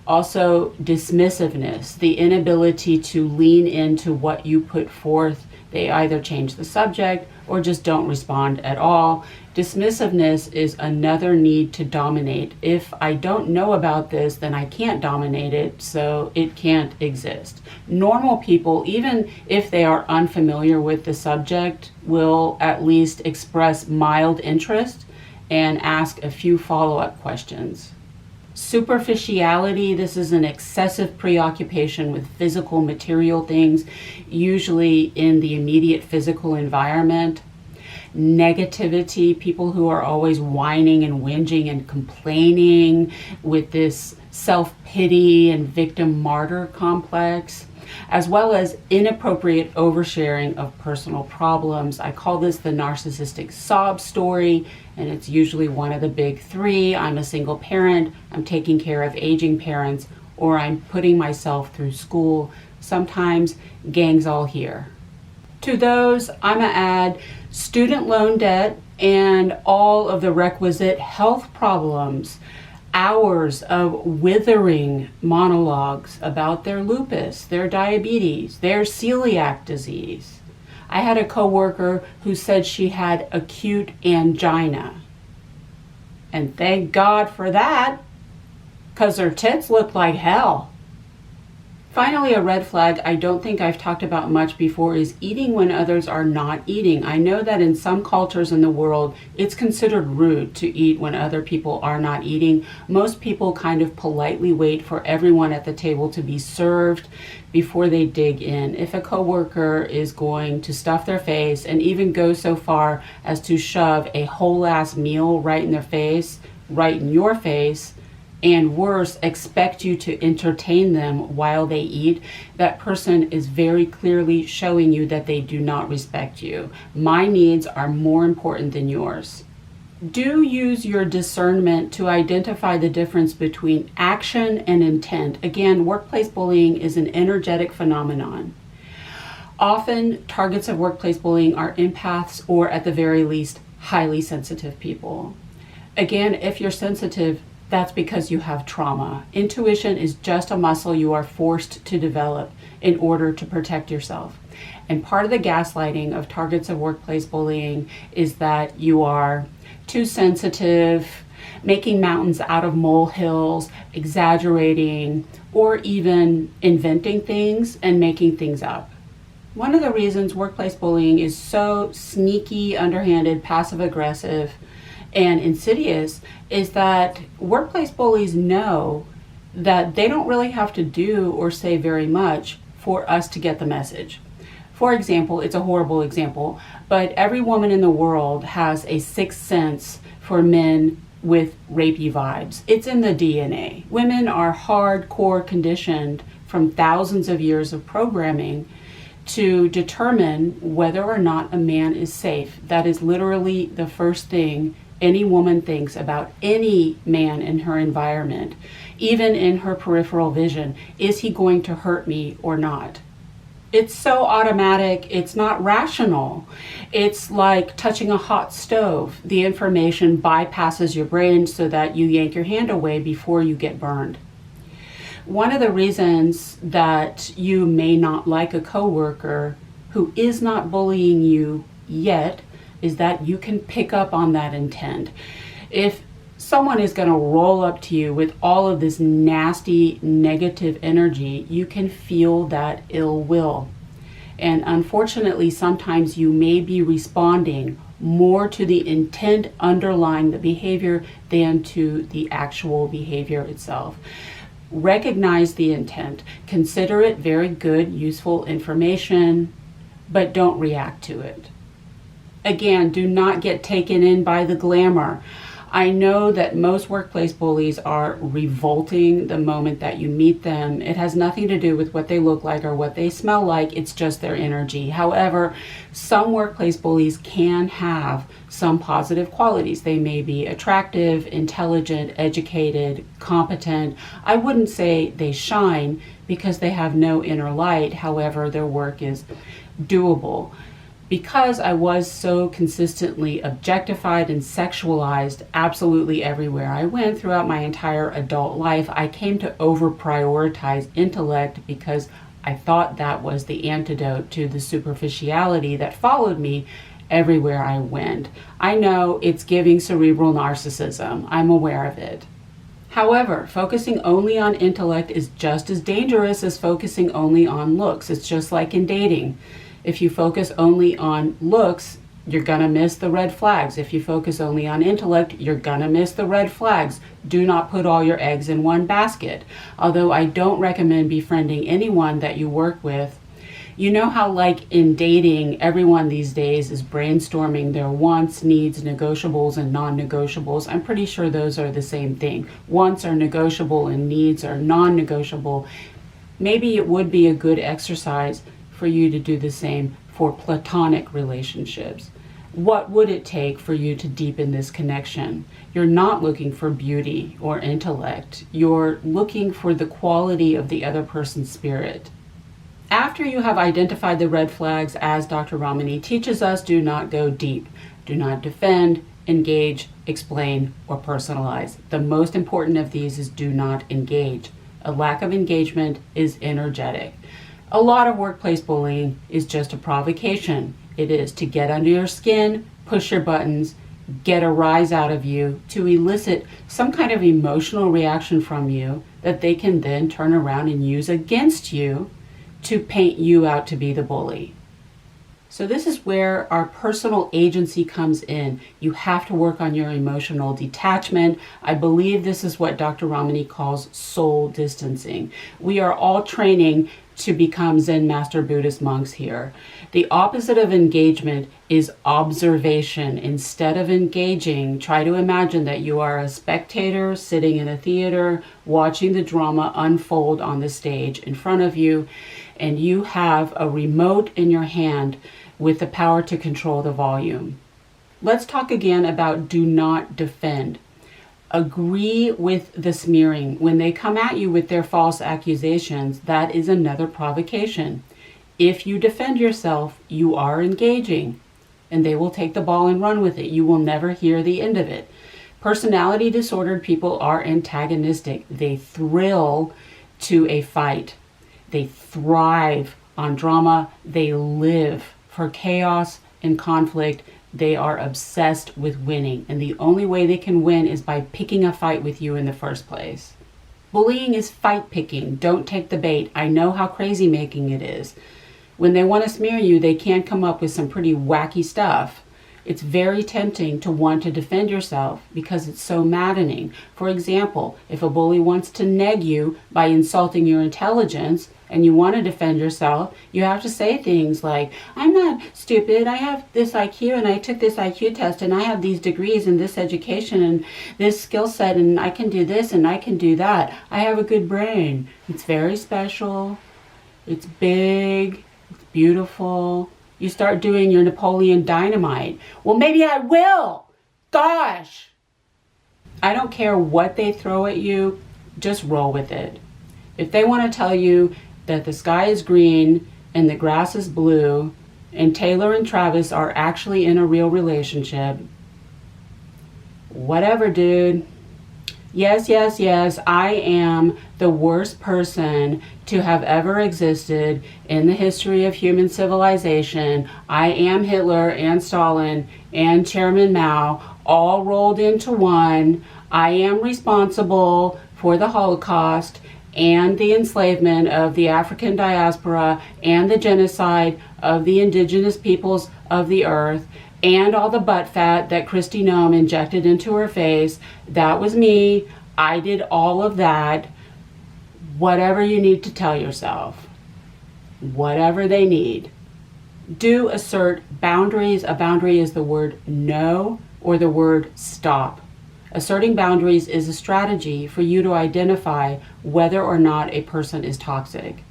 Speaker 1: Also, dismissiveness, the inability to lean into what you put forth. They either change the subject or just don't respond at all. Dismissiveness is another need to dominate. If I don't know about this, then I can't dominate it, so it can't exist. Normal people, even if they are unfamiliar with the subject, will at least express mild interest and ask a few follow-up questions. Superficiality, this is an excessive preoccupation with physical material things, usually in the immediate physical environment. Negativity, people who are always whining and whinging and complaining with this self-pity and victim martyr complex, as well as inappropriate oversharing of personal problems. I call this the narcissistic sob story, and it's usually one of the big three. I'm a single parent, I'm taking care of aging parents, or I'm putting myself through school. Sometimes gangs all here. To those, I'm gonna add student loan debt and all of the requisite health problems, hours of withering monologues about their lupus, their diabetes, their celiac disease. I had a coworker who said she had acute angina. And thank God for that, because her tits looked like hell. Finally, a red flag I don't think I've talked about much before is eating when others are not eating. I know that in some cultures in the world, it's considered rude to eat when other people are not eating. Most people kind of politely wait for everyone at the table to be served before they dig in. If a coworker is going to stuff their face and even go so far as to shove a whole ass meal right in their face, right in your face, and worse, expect you to entertain them while they eat, that person is very clearly showing you that they do not respect you. My needs are more important than yours. Do use your discernment to identify the difference between action and intent. Again, workplace bullying is an energetic phenomenon. Often, targets of workplace bullying are empaths or, at the very least, highly sensitive people. Again, if you're sensitive, that's because you have trauma. Intuition is just a muscle you are forced to develop in order to protect yourself. And part of the gaslighting of targets of workplace bullying is that you are too sensitive, making mountains out of molehills, exaggerating, or even inventing things and making things up. One of the reasons workplace bullying is so sneaky, underhanded, passive-aggressive, and insidious is that workplace bullies know that they don't really have to do or say very much for us to get the message. For example, it's a horrible example, but every woman in the world has a sixth sense for men with rapey vibes. It's in the DNA. Women are hardcore conditioned from thousands of years of programming to determine whether or not a man is safe. That is literally the first thing any woman thinks about any man in her environment, even in her peripheral vision. Is he going to hurt me or not? It's so automatic, it's not rational. It's like touching a hot stove. The information bypasses your brain so that you yank your hand away before you get burned. One of the reasons that you may not like a coworker who is not bullying you yet is that you can pick up on that intent. If someone is going to roll up to you with all of this nasty negative energy, you can feel that ill will. And unfortunately, sometimes you may be responding more to the intent underlying the behavior than to the actual behavior itself. Recognize the intent, consider it very good, useful information, but don't react to it. Again, do not get taken in by the glamour. I know that most workplace bullies are revolting the moment that you meet them. It has nothing to do with what they look like or what they smell like. It's just their energy. However, some workplace bullies can have some positive qualities. They may be attractive, intelligent, educated, competent. I wouldn't say they shine because they have no inner light. However, their work is doable. Because I was so consistently objectified and sexualized absolutely everywhere I went throughout my entire adult life, I came to over-prioritize intellect because I thought that was the antidote to the superficiality that followed me everywhere I went. I know it's giving cerebral narcissism. I'm aware of it. However, focusing only on intellect is just as dangerous as focusing only on looks. It's just like in dating. If you focus only on looks, you're gonna miss the red flags. If you focus only on intellect, you're gonna miss the red flags. Do not put all your eggs in one basket. Although I don't recommend befriending anyone that you work with. You know how like in dating, everyone these days is brainstorming their wants, needs, negotiables, and non-negotiables. I'm pretty sure those are the same thing. Wants are negotiable and needs are non-negotiable. Maybe it would be a good exercise for you to do the same for platonic relationships. What would it take for you to deepen this connection? You're not looking for beauty or intellect. You're looking for the quality of the other person's spirit. After you have identified the red flags, as Dr. Ramani teaches us, do not go deep. Do not defend, engage, explain, or personalize. The most important of these is do not engage. A lack of engagement is energetic. A lot of workplace bullying is just a provocation. It is to get under your skin, push your buttons, get a rise out of you, to elicit some kind of emotional reaction from you that they can then turn around and use against you to paint you out to be the bully. So this is where our personal agency comes in. You have to work on your emotional detachment. I believe this is what Dr. Ramani calls soul distancing. We are all training to become Zen Master Buddhist monks here. The opposite of engagement is observation. Instead of engaging, try to imagine that you are a spectator sitting in a theater, watching the drama unfold on the stage in front of you, and you have a remote in your hand with the power to control the volume. Let's talk again about do not defend. Agree with the smearing. When they come at you with their false accusations, that is another provocation. If you defend yourself, you are engaging, and they will take the ball and run with it. You will never hear the end of it. Personality disordered people are antagonistic. They thrill to a fight. They thrive on drama. They live for chaos and conflict. They are obsessed with winning, and the only way they can win is by picking a fight with you in the first place. Bullying is fight picking. Don't take the bait. I know how crazy making it is. When they want to smear you, they can come up with some pretty wacky stuff. It's very tempting to want to defend yourself because it's so maddening. For example, if a bully wants to neg you by insulting your intelligence and you want to defend yourself, you have to say things like, I'm not stupid, I have this IQ and I took this IQ test and I have these degrees and this education and this skill set and I can do this and I can do that. I have a good brain. It's very special. It's big. It's beautiful. You start doing your Napoleon Dynamite. Well, maybe I will. Gosh. I don't care what they throw at you. Just roll with it. If they want to tell you that the sky is green and the grass is blue and Taylor and Travis are actually in a real relationship, whatever, dude. Yes, yes, yes, I am the worst person to have ever existed in the history of human civilization. I am Hitler and Stalin and Chairman Mao all rolled into one. I am responsible for the Holocaust and the enslavement of the African diaspora and the genocide of the indigenous peoples of the earth and all the butt fat that Kristi Noem injected into her face. That was me. I did all of that. Whatever you need to tell yourself. Whatever they need. Do assert boundaries. A boundary is the word no or the word stop. Asserting boundaries is a strategy for you to identify whether or not a person is toxic.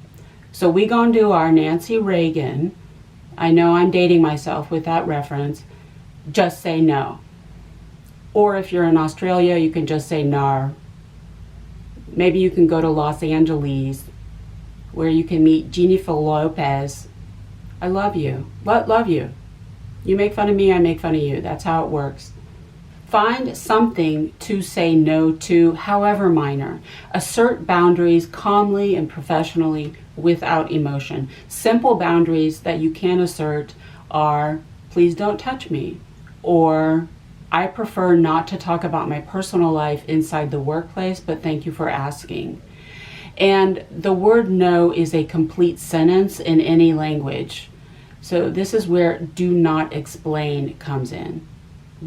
Speaker 1: So we gonna do our Nancy Reagan. I know I'm dating myself with that reference. Just say no. Or if you're in Australia, you can just say nar. Maybe you can go to Los Angeles, where you can meet Jennifer Lopez. I love you. Love you. You make fun of me, I make fun of you. That's how it works. Find something to say no to, however minor. Assert boundaries calmly and professionally without emotion. Simple boundaries that you can assert are, please don't touch me, or I prefer not to talk about my personal life inside the workplace, but thank you for asking. And the word no is a complete sentence in any language. So this is where do not explain comes in.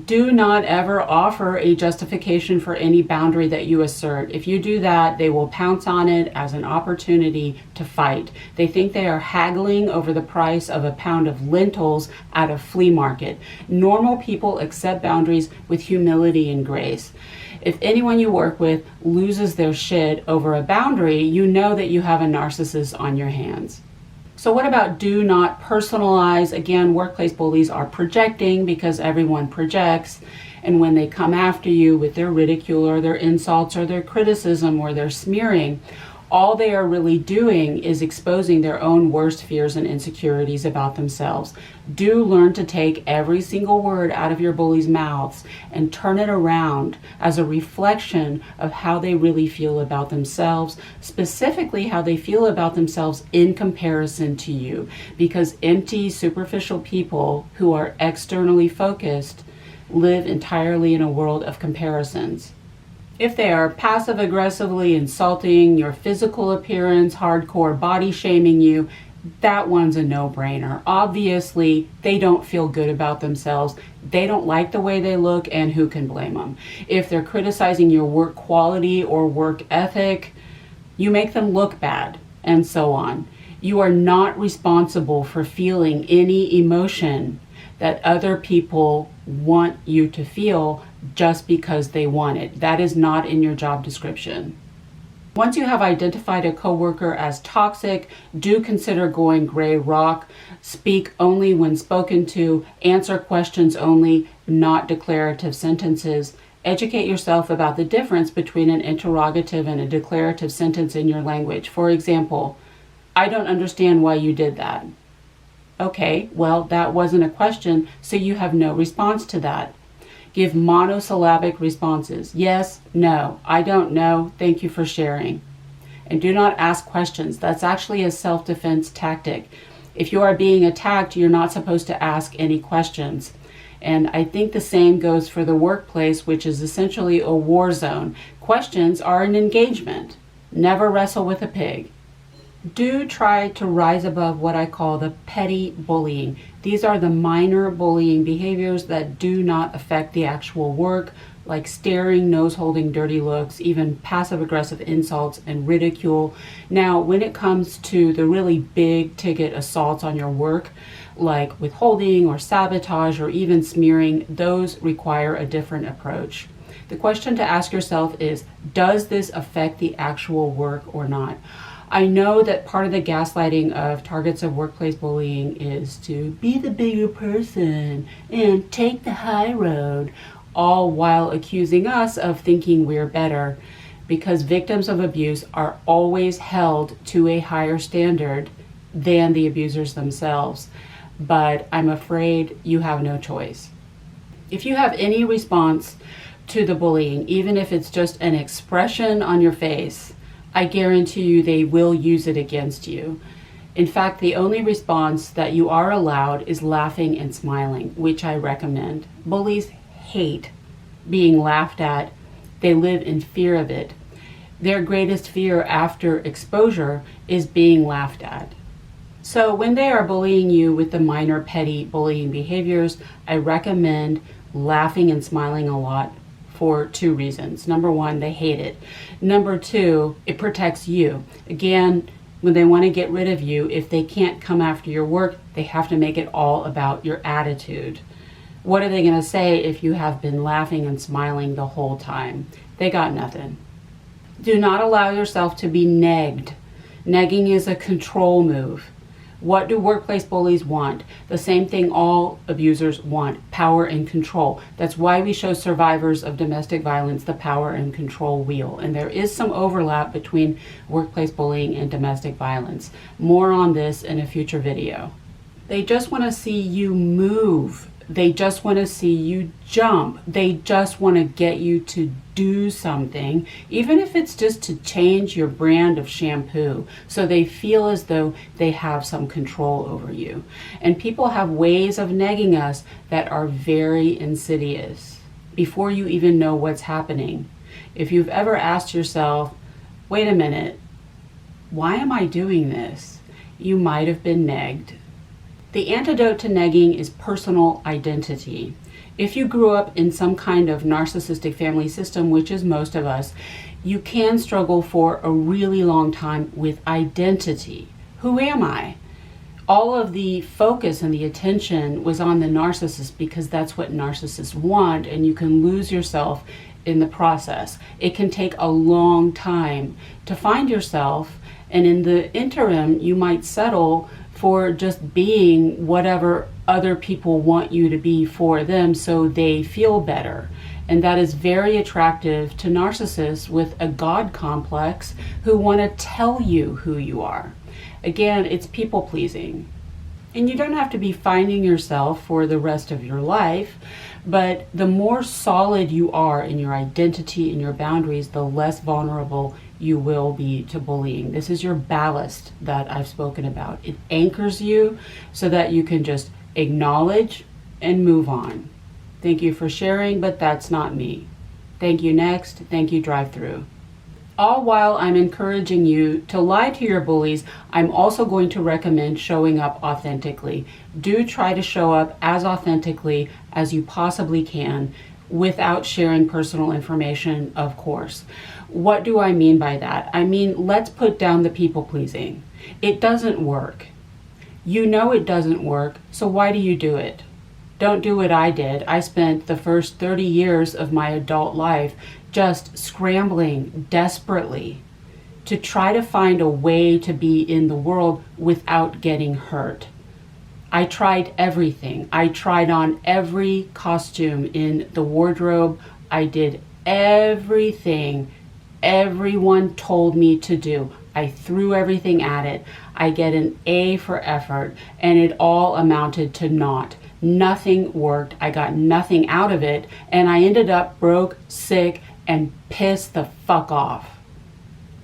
Speaker 1: Do not ever offer a justification for any boundary that you assert. If you do that, they will pounce on it as an opportunity to fight. They think they are haggling over the price of a pound of lentils at a flea market. Normal people accept boundaries with humility and grace. If anyone you work with loses their shit over a boundary, you know that you have a narcissist on your hands. So what about do not personalize? Again, workplace bullies are projecting because everyone projects. And when they come after you with their ridicule or their insults or their criticism or their smearing, all they are really doing is exposing their own worst fears and insecurities about themselves. Do learn to take every single word out of your bullies' mouths and turn it around as a reflection of how they really feel about themselves, specifically how they feel about themselves in comparison to you. Because empty, superficial people who are externally focused live entirely in a world of comparisons. If they are passive-aggressively insulting your physical appearance, hardcore body shaming you, that one's a no-brainer. Obviously, they don't feel good about themselves. They don't like the way they look, and who can blame them? If they're criticizing your work quality or work ethic, you make them look bad, and so on. You are not responsible for feeling any emotion that other people want you to feel just because they want it. That is not in your job description. Once you have identified a coworker as toxic, do consider going gray rock. Speak only when spoken to. Answer questions only, not declarative sentences. Educate yourself about the difference between an interrogative and a declarative sentence in your language. For example, I don't understand why you did that. Okay, well, that wasn't a question, so you have no response to that. Give monosyllabic responses. Yes, no, I don't know, thank you for sharing. And do not ask questions. That's actually a self-defense tactic. If you are being attacked, you're not supposed to ask any questions. And I think the same goes for the workplace, which is essentially a war zone. Questions are an engagement. Never wrestle with a pig. Do try to rise above what I call the petty bullying. These are the minor bullying behaviors that do not affect the actual work, like staring, nose-holding, dirty looks, even passive-aggressive insults and ridicule. Now, when it comes to the really big-ticket assaults on your work, like withholding or sabotage or even smearing, those require a different approach. The question to ask yourself is, does this affect the actual work or not? I know that part of the gaslighting of targets of workplace bullying is to be the bigger person and take the high road, all while accusing us of thinking we're better, because victims of abuse are always held to a higher standard than the abusers themselves. But I'm afraid you have no choice. If you have any response to the bullying, even if it's just an expression on your face, I guarantee you they will use it against you. In fact, the only response that you are allowed is laughing and smiling, which I recommend. Bullies hate being laughed at. They live in fear of it. Their greatest fear after exposure is being laughed at. So when they are bullying you with the minor petty bullying behaviors, I recommend laughing and smiling a lot for two reasons. Number one, they hate it. Number two, it protects you. Again, when they want to get rid of you, if they can't come after your work, they have to make it all about your attitude. What are they going to say if you have been laughing and smiling the whole time? They got nothing. Do not allow yourself to be negged. Negging is a control move. What do workplace bullies want? The same thing all abusers want, power and control. That's why we show survivors of domestic violence the power and control wheel. And there is some overlap between workplace bullying and domestic violence. More on this in a future video. They just want to see you move. They just want to see you jump. They just want to get you to do something, even if it's just to change your brand of shampoo, so they feel as though they have some control over you. And people have ways of negging us that are very insidious before you even know what's happening. If you've ever asked yourself, wait a minute, why am I doing this? You might have been negged. The antidote to negging is personal identity. If you grew up in some kind of narcissistic family system, which is most of us, you can struggle for a really long time with identity. Who am I? All of the focus and the attention was on the narcissist because that's what narcissists want, and you can lose yourself in the process. It can take a long time to find yourself, and in the interim, you might settle for just being whatever other people want you to be for them so they feel better. And that is very attractive to narcissists with a God complex who want to tell you who you are. Again, it's people pleasing. And you don't have to be finding yourself for the rest of your life, but the more solid you are in your identity and your boundaries, the less vulnerable you will be to bullying. This is your ballast that I've spoken about. It anchors you so that you can just acknowledge and move on. Thank you for sharing, but that's not me. Thank you next. Thank you drive through. All while I'm encouraging you to lie to your bullies, I'm also going to recommend showing up authentically. Do try to show up as authentically as you possibly can without sharing personal information, of course. What do I mean by that? I mean, let's put down the people pleasing. It doesn't work. You know it doesn't work, so why do you do it? Don't do what I did. I spent the first 30 years of my adult life just scrambling desperately to try to find a way to be in the world without getting hurt. I tried everything. I tried on every costume in the wardrobe. I did everything everyone told me to do. I threw everything at it. I get an A for effort, and it all amounted to naught. Nothing worked. I got nothing out of it, and I ended up broke, sick, and pissed the fuck off.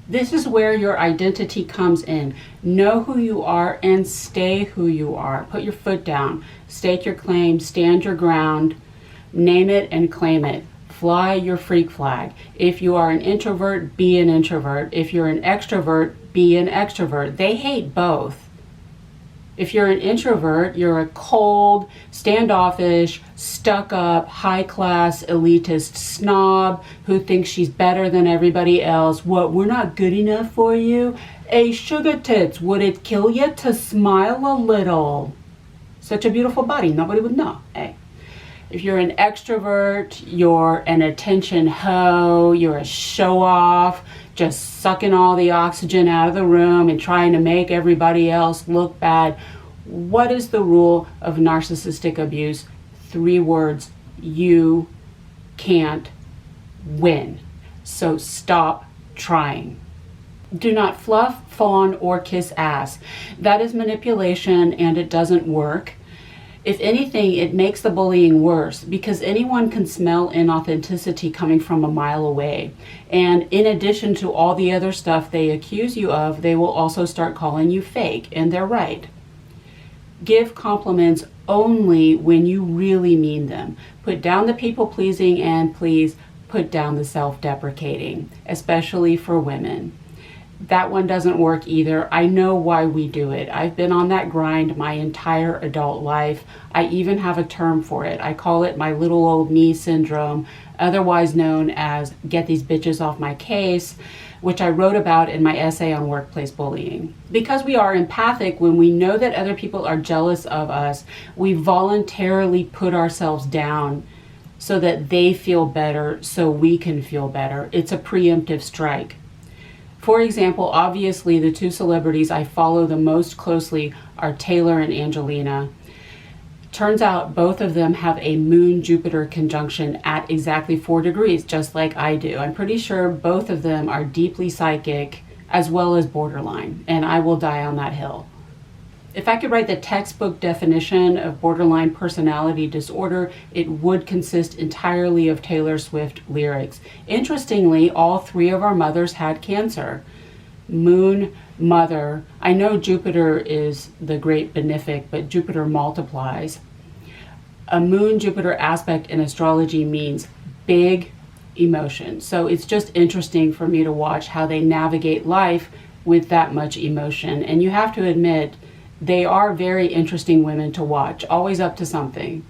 Speaker 1: This is where your identity comes in. Know who you are and stay who you are. Put your foot down. Stake your claim. Stand your ground. Name it and claim it. fly your freak flag. If you are an introvert, be an introvert. If you're an extrovert, be an extrovert. They hate both. If you're an introvert, you're a cold, standoffish, stuck-up, high-class, elitist snob who thinks she's better than everybody else. What, we're not good enough for you? Hey, sugar tits, would it kill you to smile a little? Such a beautiful body, nobody would know. Hey. If you're an extrovert, you're an attention hoe, you're a show-off, just sucking all the oxygen out of the room and trying to make everybody else look bad. What is the rule of narcissistic abuse? 3 words: you can't win. So stop trying. Do not fluff, fawn, or kiss ass. That is manipulation and it doesn't work. If anything, it makes the bullying worse because anyone can smell inauthenticity coming from a mile away. And in addition to all the other stuff they accuse you of, they will also start calling you fake, and they're right. Give compliments only when you really mean them. Put down the people-pleasing and please put down the self-deprecating, especially for women. That one doesn't work either. I know why we do it. I've been on that grind my entire adult life. I even have a term for it. I call it my little old me syndrome, otherwise known as get these bitches off my case, which I wrote about in my essay on workplace bullying. Because we are empathic, when we know that other people are jealous of us, we voluntarily put ourselves down so that they feel better, so we can feel better. It's a preemptive strike. For example, obviously the 2 celebrities I follow the most closely are Taylor and Angelina. Turns out both of them have a Moon-Jupiter conjunction at exactly 4 degrees, just like I do. I'm pretty sure both of them are deeply psychic as well as borderline, and I will die on that hill. If I could write the textbook definition of borderline personality disorder, it would consist entirely of Taylor Swift lyrics. Interestingly, all 3 of our mothers had cancer. Moon, mother. I know Jupiter is the great benefic, but Jupiter multiplies. A Moon-Jupiter aspect in astrology means big emotion. So it's just interesting for me to watch how they navigate life with that much emotion. And you have to admit, they are very interesting women to watch, always up to something.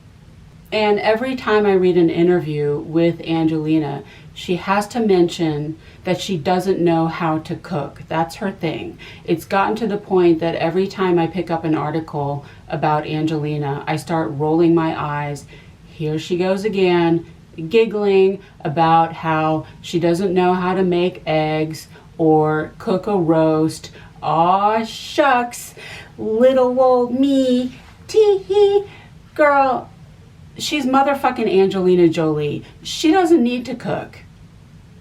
Speaker 1: And every time I read an interview with Angelina, she has to mention that she doesn't know how to cook. That's her thing. It's gotten to the point that every time I pick up an article about Angelina, I start rolling my eyes. Here she goes again, giggling about how she doesn't know how to make eggs or cook a roast. Aw, shucks, little old me, tee-hee. Girl, she's motherfucking Angelina Jolie. She doesn't need to cook.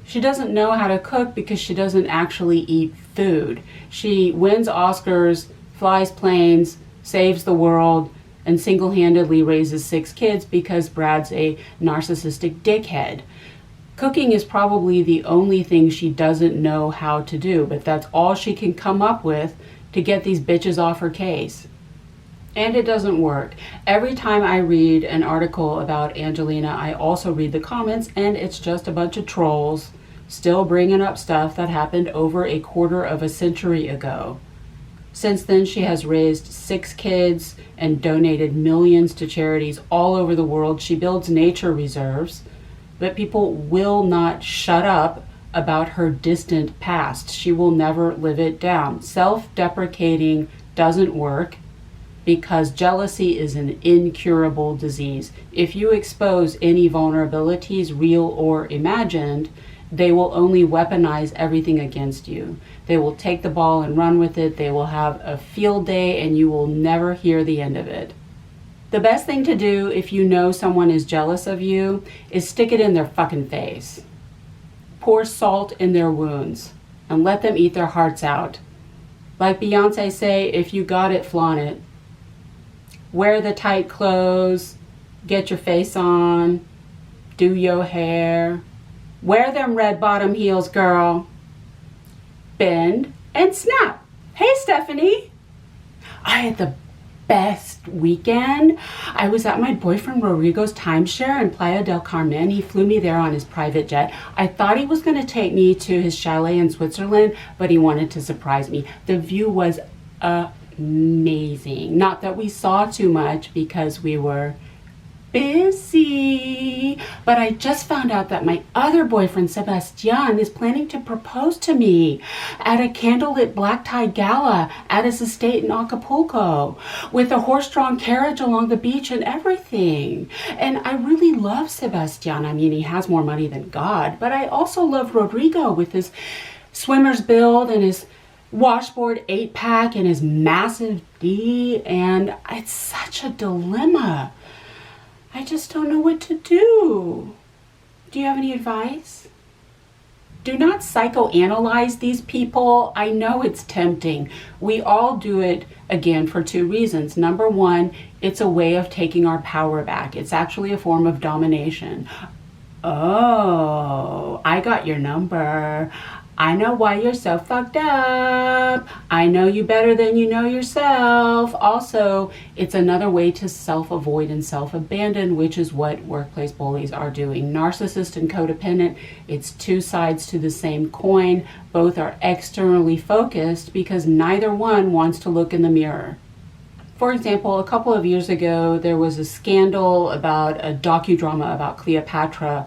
Speaker 1: She doesn't know how to cook because she doesn't actually eat food. She wins Oscars, flies planes, saves the world, and single-handedly raises 6 kids because Brad's a narcissistic dickhead. Cooking is probably the only thing she doesn't know how to do, but that's all she can come up with to get these bitches off her case. And it doesn't work. Every time I read an article about Angelina, I also read the comments, and it's just a bunch of trolls still bringing up stuff that happened over a quarter of a century ago. Since then, she has raised 6 kids and donated millions to charities all over the world. She builds nature reserves. But people will not shut up about her distant past. She will never live it down. Self-deprecating doesn't work because jealousy is an incurable disease. If you expose any vulnerabilities, real or imagined, they will only weaponize everything against you. They will take the ball and run with it. They will have a field day and you will never hear the end of it. The best thing to do if you know someone is jealous of you is stick it in their fucking face. Pour salt in their wounds and let them eat their hearts out. Like Beyonce say, if you got it, flaunt it. Wear the tight clothes, get your face on, do your hair. Wear them red bottom heels, girl. Bend and snap. Hey, Stephanie. I had the best weekend. I was at my boyfriend Rodrigo's timeshare in Playa del Carmen. He flew me there on his private jet. I thought he was going to take me to his chalet in Switzerland, but he wanted to surprise me. The view was amazing. Not that we saw too much because we were busy, but I just found out that my other boyfriend Sebastian is planning to propose to me at a candlelit black tie gala at his estate in Acapulco with a horse-drawn carriage along the beach and everything. And I really love Sebastian. I mean, he has more money than God, but I also love Rodrigo with his swimmer's build and his washboard 8-pack and his massive D, and it's such a dilemma. I just don't know what to do. Do you have any advice? Do not psychoanalyze these people. I know it's tempting. We all do it, again, for two reasons. Number one, it's a way of taking our power back. It's actually a form of domination. Oh, I got your number. I know why you're so fucked up. I know you better than you know yourself. Also, it's another way to self-avoid and self-abandon, which is what workplace bullies are doing. Narcissist and codependent, it's two sides to the same coin. Both are externally focused because neither one wants to look in the mirror. For example, a couple of years ago, there was a scandal about a docudrama about Cleopatra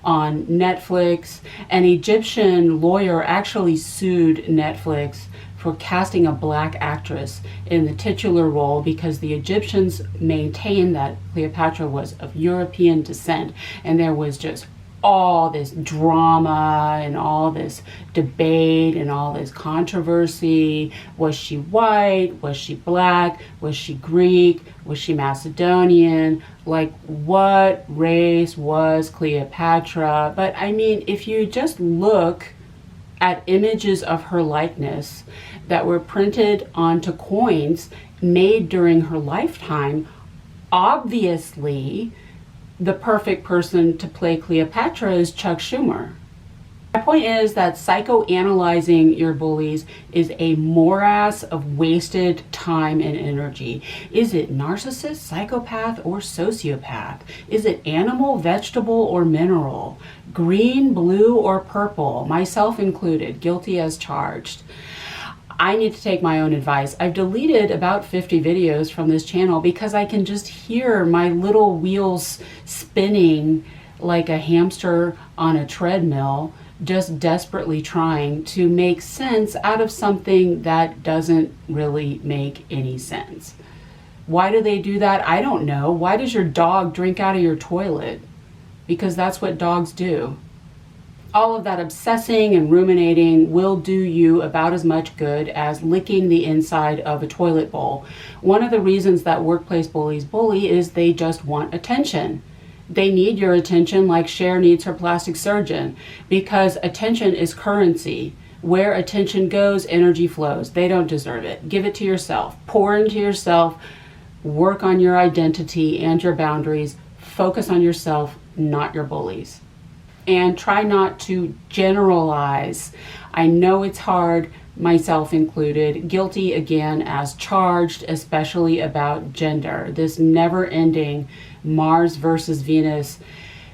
Speaker 1: on Netflix. An Egyptian lawyer actually sued Netflix for casting a black actress in the titular role because the Egyptians maintained that Cleopatra was of European descent, and there was just all this drama and all this debate and all this controversy. Was she white? Was she black? Was she Greek? Was she Macedonian? Like, what race was Cleopatra? But I mean, if you just look at images of her likeness that were printed onto coins made during her lifetime, obviously the perfect person to play Cleopatra is Chuck Schumer. My point is that psychoanalyzing your bullies is a morass of wasted time and energy. Is it narcissist, psychopath, or sociopath? Is it animal, vegetable, or mineral? Green, blue, or purple? Myself included, guilty as charged. I need to take my own advice. I've deleted about 50 videos from this channel because I can just hear my little wheels spinning like a hamster on a treadmill, just desperately trying to make sense out of something that doesn't really make any sense. Why do they do that? I don't know. Why does your dog drink out of your toilet? Because that's what dogs do. All of that obsessing and ruminating will do you about as much good as licking the inside of a toilet bowl. One of the reasons that workplace bullies bully is they just want attention. They need your attention like Cher needs her plastic surgeon, because attention is currency. Where attention goes, energy flows. They don't deserve it. Give it to yourself. Pour into yourself. Work on your identity and your boundaries. Focus on yourself, not your bullies. And try not to generalize. I know it's hard, myself included, guilty again as charged, especially about gender. This never-ending Mars versus Venus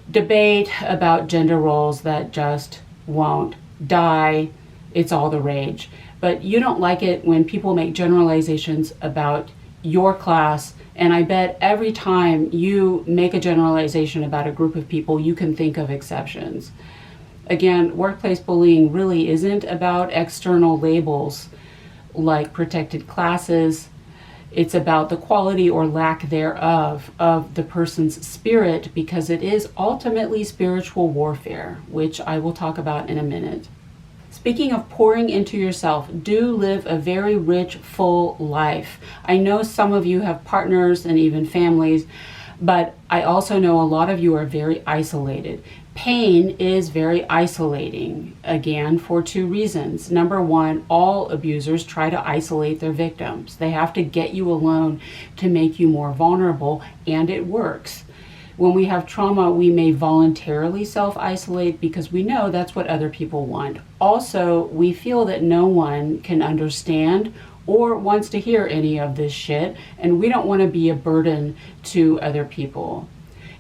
Speaker 1: debate about gender roles that just won't die. It's all the rage. But you don't like it when people make generalizations about your class, and I bet every time you make a generalization about a group of people, you can think of exceptions. Again, workplace bullying really isn't about external labels like protected classes. It's about the quality or lack thereof of the person's spirit, because it is ultimately spiritual warfare, which I will talk about in a minute. Speaking of pouring into yourself, do live a very rich, full life. I know some of you have partners and even families, but I also know a lot of you are very isolated. Pain is very isolating, again, for two reasons. Number one, all abusers try to isolate their victims. They have to get you alone to make you more vulnerable, and it works. When we have trauma, we may voluntarily self-isolate because we know that's what other people want. Also, we feel that no one can understand or wants to hear any of this shit, and we don't want to be a burden to other people.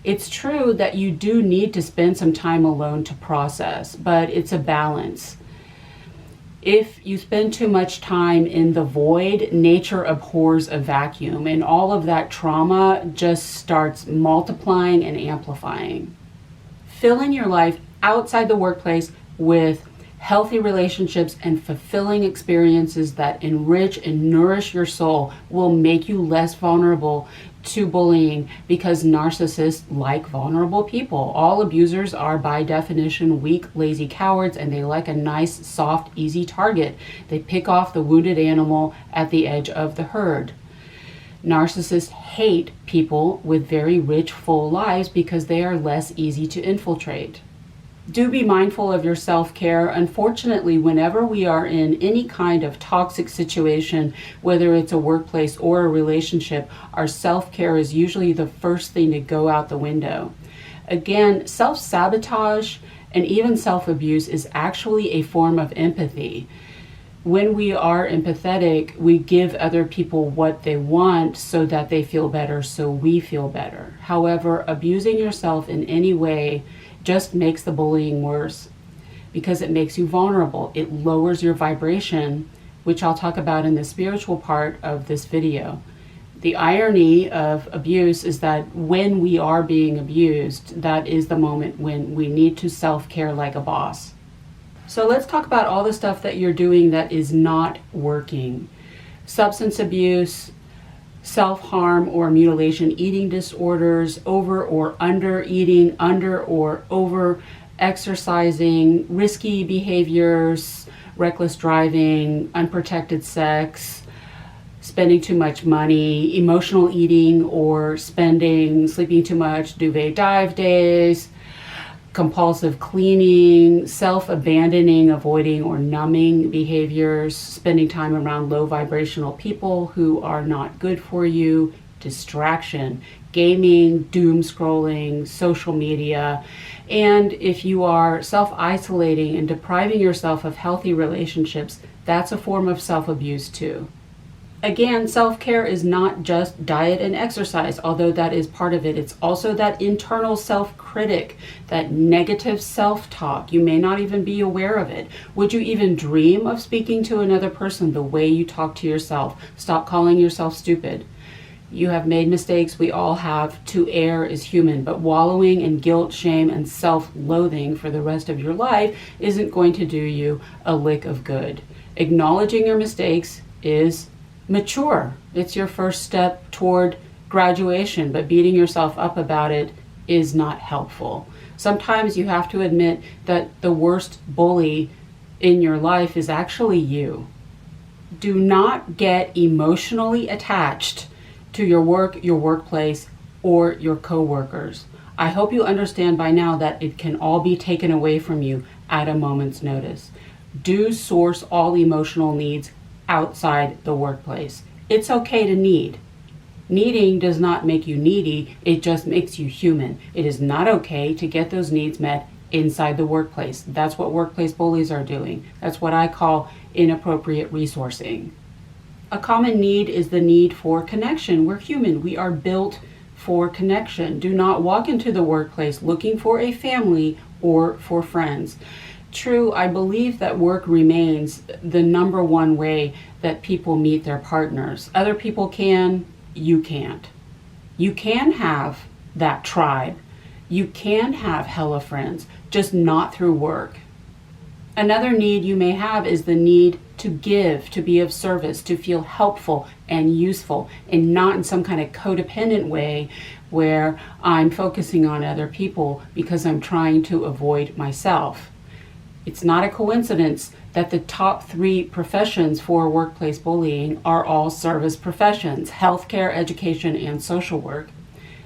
Speaker 1: It's true that you do need to spend some time alone to process, but it's a balance. If you spend too much time in the void, nature abhors a vacuum, and all of that trauma just starts multiplying and amplifying. Fill in your life outside the workplace with healthy relationships and fulfilling experiences that enrich and nourish your soul will make you less vulnerable to bullying, because narcissists like vulnerable people. All abusers are by definition weak, lazy cowards, and they like a nice, soft, easy target. They pick off the wounded animal at the edge of the herd. Narcissists hate people with very rich, full lives because they are less easy to infiltrate. Do be mindful of your self-care. Unfortunately, whenever we are in any kind of toxic situation, whether it's a workplace or a relationship, our self-care is usually the first thing to go out the window. Again, self-sabotage and even self-abuse is actually a form of empathy. When we are empathetic, we give other people what they want so that they feel better, so we feel better. However, abusing yourself in any way just makes the bullying worse, because it makes you vulnerable. It lowers your vibration, which I'll talk about in the spiritual part of this video. The irony of abuse is that when we are being abused, that is the moment when we need to self-care like a boss. So let's talk about all the stuff that you're doing that is not working. Substance abuse, self-harm or mutilation, eating disorders, over or under eating, under or over exercising, risky behaviors, reckless driving, unprotected sex, spending too much money, emotional eating or spending, sleeping too much, duvet dive days, compulsive cleaning, self-abandoning, avoiding or numbing behaviors, spending time around low vibrational people who are not good for you, distraction, gaming, doom scrolling, social media. And if you are self-isolating and depriving yourself of healthy relationships, that's a form of self-abuse too. Again, self-care is not just diet and exercise, although that is part of it. It's also that internal self-critic, that negative self-talk. You may not even be aware of it. Would you even dream of speaking to another person the way you talk to yourself? Stop calling yourself stupid. You have made mistakes. We all have. To err is human, but wallowing in guilt, shame, and self-loathing for the rest of your life isn't going to do you a lick of good. Acknowledging your mistakes is mature. It's your first step toward graduation, but beating yourself up about it is not helpful. Sometimes you have to admit that the worst bully in your life is actually you. Do not get emotionally attached to your work, your workplace, or your coworkers. I hope you understand by now that it can all be taken away from you at a moment's notice. Do source all emotional needs outside the workplace. It's okay to need. Needing does not make you needy, it just makes you human. It is not okay to get those needs met inside the workplace. That's what workplace bullies are doing. That's what I call inappropriate resourcing. A common need is the need for connection. We're human. We are built for connection. Do not walk into the workplace looking for a family or for friends. True, I believe that work remains the number one way that people meet their partners. Other people can, you can't. You can have that tribe. You can have hella friends, just not through work. Another need you may have is the need to give, to be of service, to feel helpful and useful, and not in some kind of codependent way where I'm focusing on other people because I'm trying to avoid myself. It's not a coincidence that the top 3 professions for workplace bullying are all service professions: healthcare, education, and social work.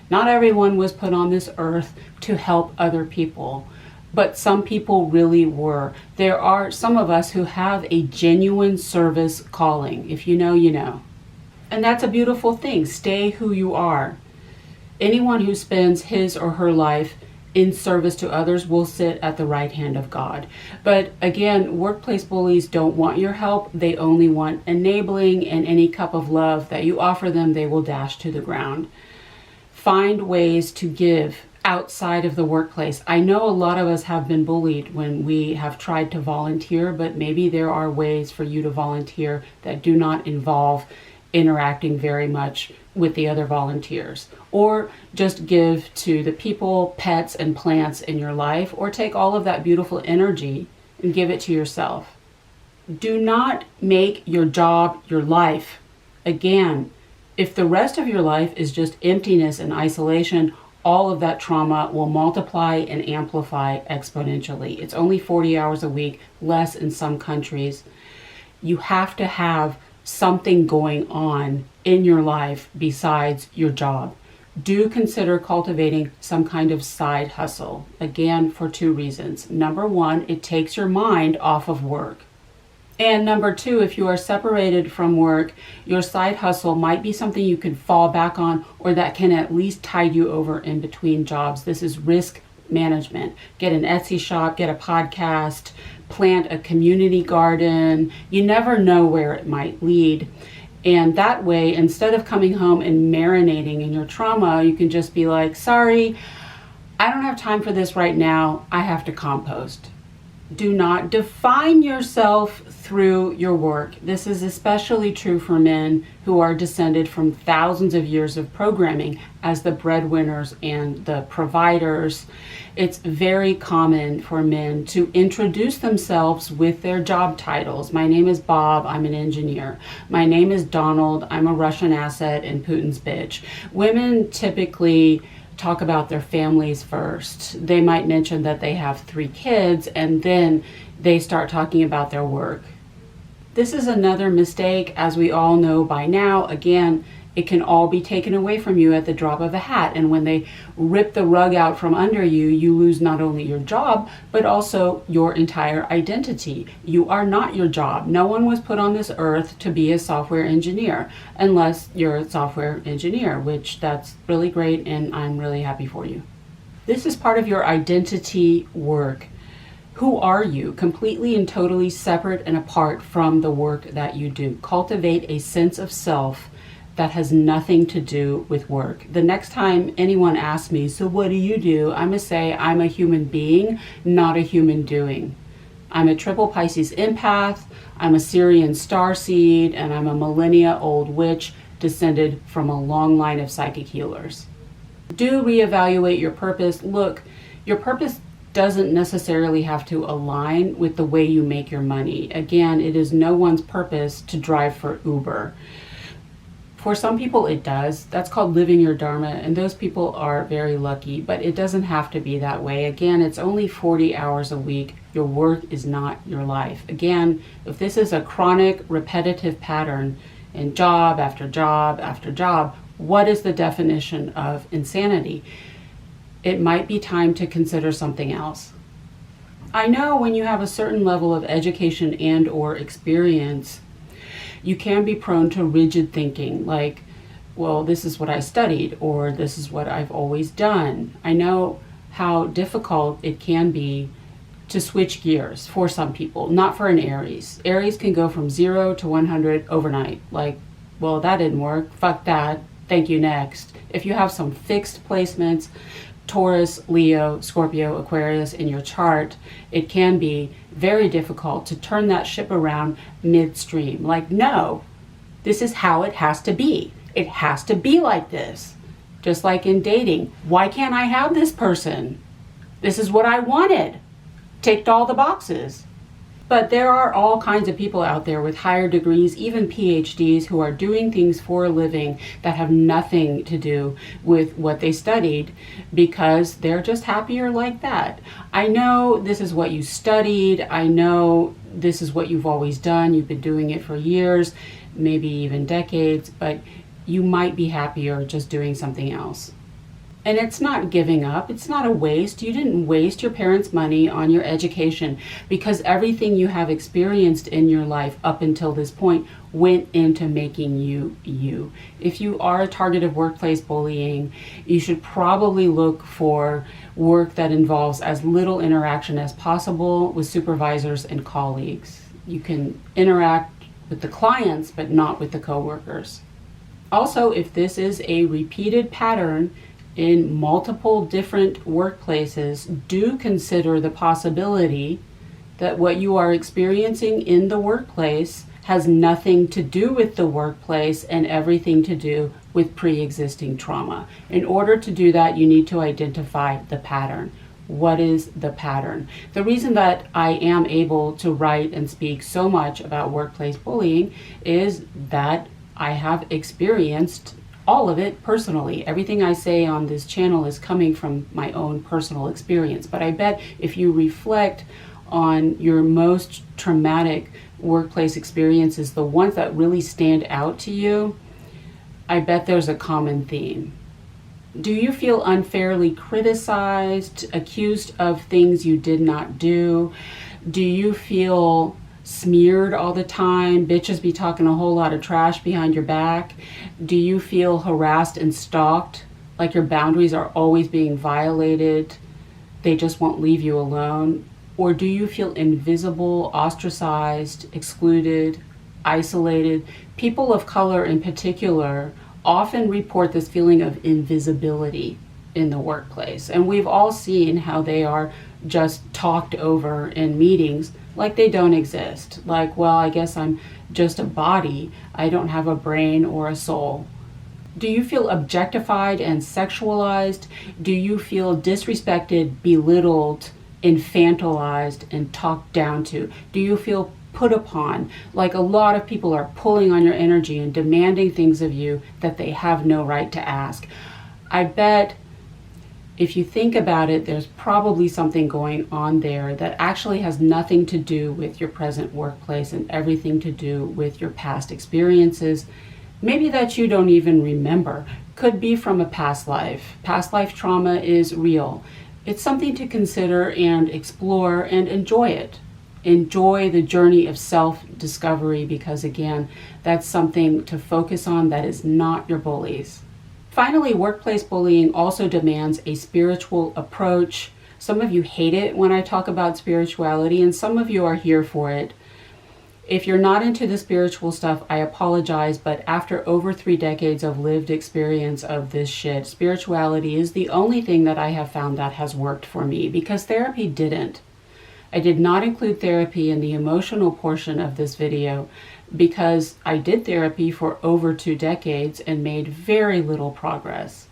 Speaker 1: Not everyone was put on this earth to help other people, but some people really were. There are some of us who have a genuine service calling. If you know, you know. And that's a beautiful thing. Stay who you are. Anyone who spends his or her life in service to others will sit at the right hand of God. But again, workplace bullies don't want your help. They only want enabling, and any cup of love that you offer them, they will dash to the ground. Find ways to give outside of the workplace. I know a lot of us have been bullied when we have tried to volunteer, but maybe there are ways for you to volunteer that do not involve interacting very much with the other volunteers, or just give to the people, pets, and plants in your life, or take all of that beautiful energy and give it to yourself. Do not make your job your life. Again, if the rest of your life is just emptiness and isolation, all of that trauma will multiply and amplify exponentially. It's only 40 hours a week, less in some countries. You have to have something going on in your life besides your job. Do consider cultivating some kind of side hustle. Again, for 2 reasons. Number 1, it takes your mind off of work. And number 2, if you are separated from work, your side hustle might be something you can fall back on, or that can at least tide you over in between jobs. This is risk management. Get an Etsy shop, get a podcast, plant a community garden. You never know where it might lead. And that way, instead of coming home and marinating in your trauma, you can just be like, sorry, I don't have time for this right now. I have to compost. Do not define yourself through your work. This is especially true for men who are descended from thousands of years of programming as the breadwinners and the providers. It's very common for men to introduce themselves with their job titles. My name is Bob, I'm an engineer. My name is Donald, I'm a Russian asset and Putin's bitch. Women typically talk about their families first. They might mention that they have 3 kids, and then they start talking about their work. This is another mistake, as we all know by now. Again, it can all be taken away from you at the drop of a hat. And when they rip the rug out from under you, you lose not only your job, but also your entire identity. You are not your job. No one was put on this earth to be a software engineer, unless you're a software engineer, which that's really great, and I'm really happy for you. This is part of your identity work. Who are you? Completely and totally separate and apart from the work that you do. Cultivate a sense of self that has nothing to do with work. The next time anyone asks me, so what do you do? I'm gonna say I'm a human being, not a human doing. I'm a triple Pisces empath, I'm a Syrian starseed, and I'm a millennia-old witch descended from a long line of psychic healers. Do reevaluate your purpose. Look, your purpose doesn't necessarily have to align with the way you make your money. Again, it is no one's purpose to drive for Uber. For some people it does. That's called living your dharma, and those people are very lucky, but it doesn't have to be that way. Again, it's only 40 hours a week. Your work is not your life. Again, if this is a chronic, repetitive pattern in job after job after job, what is the definition of insanity? It might be time to consider something else. I know when you have a certain level of education and or experience, you can be prone to rigid thinking, like, well, this is what I studied, or this is what I've always done. I know how difficult it can be to switch gears for some people, not for an Aries. Aries can go from 0 to 100 overnight. Like, well, that didn't work. Fuck that. Thank you, next. If you have some fixed placements, Taurus, Leo, Scorpio, Aquarius in your chart, it can be very difficult to turn that ship around midstream. Like, no, this is how it has to be. It has to be like this. Just like in dating. Why can't I have this person? This is what I wanted. Ticked all the boxes. But there are all kinds of people out there with higher degrees, even PhDs, who are doing things for a living that have nothing to do with what they studied, because they're just happier like that. I know this is what you studied. I know this is what you've always done. You've been doing it for years, maybe even decades, but you might be happier just doing something else. And it's not giving up. It's not a waste. You didn't waste your parents' money on your education, because everything you have experienced in your life up until this point went into making you you. If you are a target of workplace bullying, you should probably look for work that involves as little interaction as possible with supervisors and colleagues. You can interact with the clients, but not with the coworkers. Also, if this is a repeated pattern in multiple different workplaces, do consider the possibility that what you are experiencing in the workplace has nothing to do with the workplace and everything to do with pre-existing trauma. In order to do that, you need to identify the pattern. What is the pattern? The reason that I am able to write and speak so much about workplace bullying is that I have experienced all of it personally. Everything I say on this channel is coming from my own personal experience. But I bet if you reflect on your most traumatic workplace experiences, the ones that really stand out to you, I bet there's a common theme. Do you feel unfairly criticized, accused of things you did not do? Do you feel smeared all the time? Bitches be talking a whole lot of trash behind your back? Do you feel harassed and stalked, like your boundaries are always being violated? They just won't leave you alone? Or do you feel invisible, ostracized, excluded, isolated? People of color in particular often report this feeling of invisibility in the workplace. And we've all seen how they are just talked over in meetings like they don't exist. Like, well, I guess I'm just a body. I don't have a brain or a soul. Do you feel objectified and sexualized? Do you feel disrespected, belittled, infantilized, and talked down to? Do you feel put upon, like a lot of people are pulling on your energy and demanding things of you that they have no right to ask? I bet if you think about it, there's probably something going on there that actually has nothing to do with your present workplace and everything to do with your past experiences, maybe that you don't even remember. Could be from a past life. Past life trauma is real. It's something to consider and explore and enjoy it. Enjoy the journey of self-discovery, because again, that's something to focus on that is not your bullies. Finally, workplace bullying also demands a spiritual approach. Some of you hate it when I talk about spirituality, and some of you are here for it. If you're not into the spiritual stuff, I apologize, but after over 3 decades of lived experience of this shit, spirituality is the only thing that I have found that has worked for me, because therapy didn't. I did not include therapy in the emotional portion of this video because I did therapy for over 2 decades and made very little progress.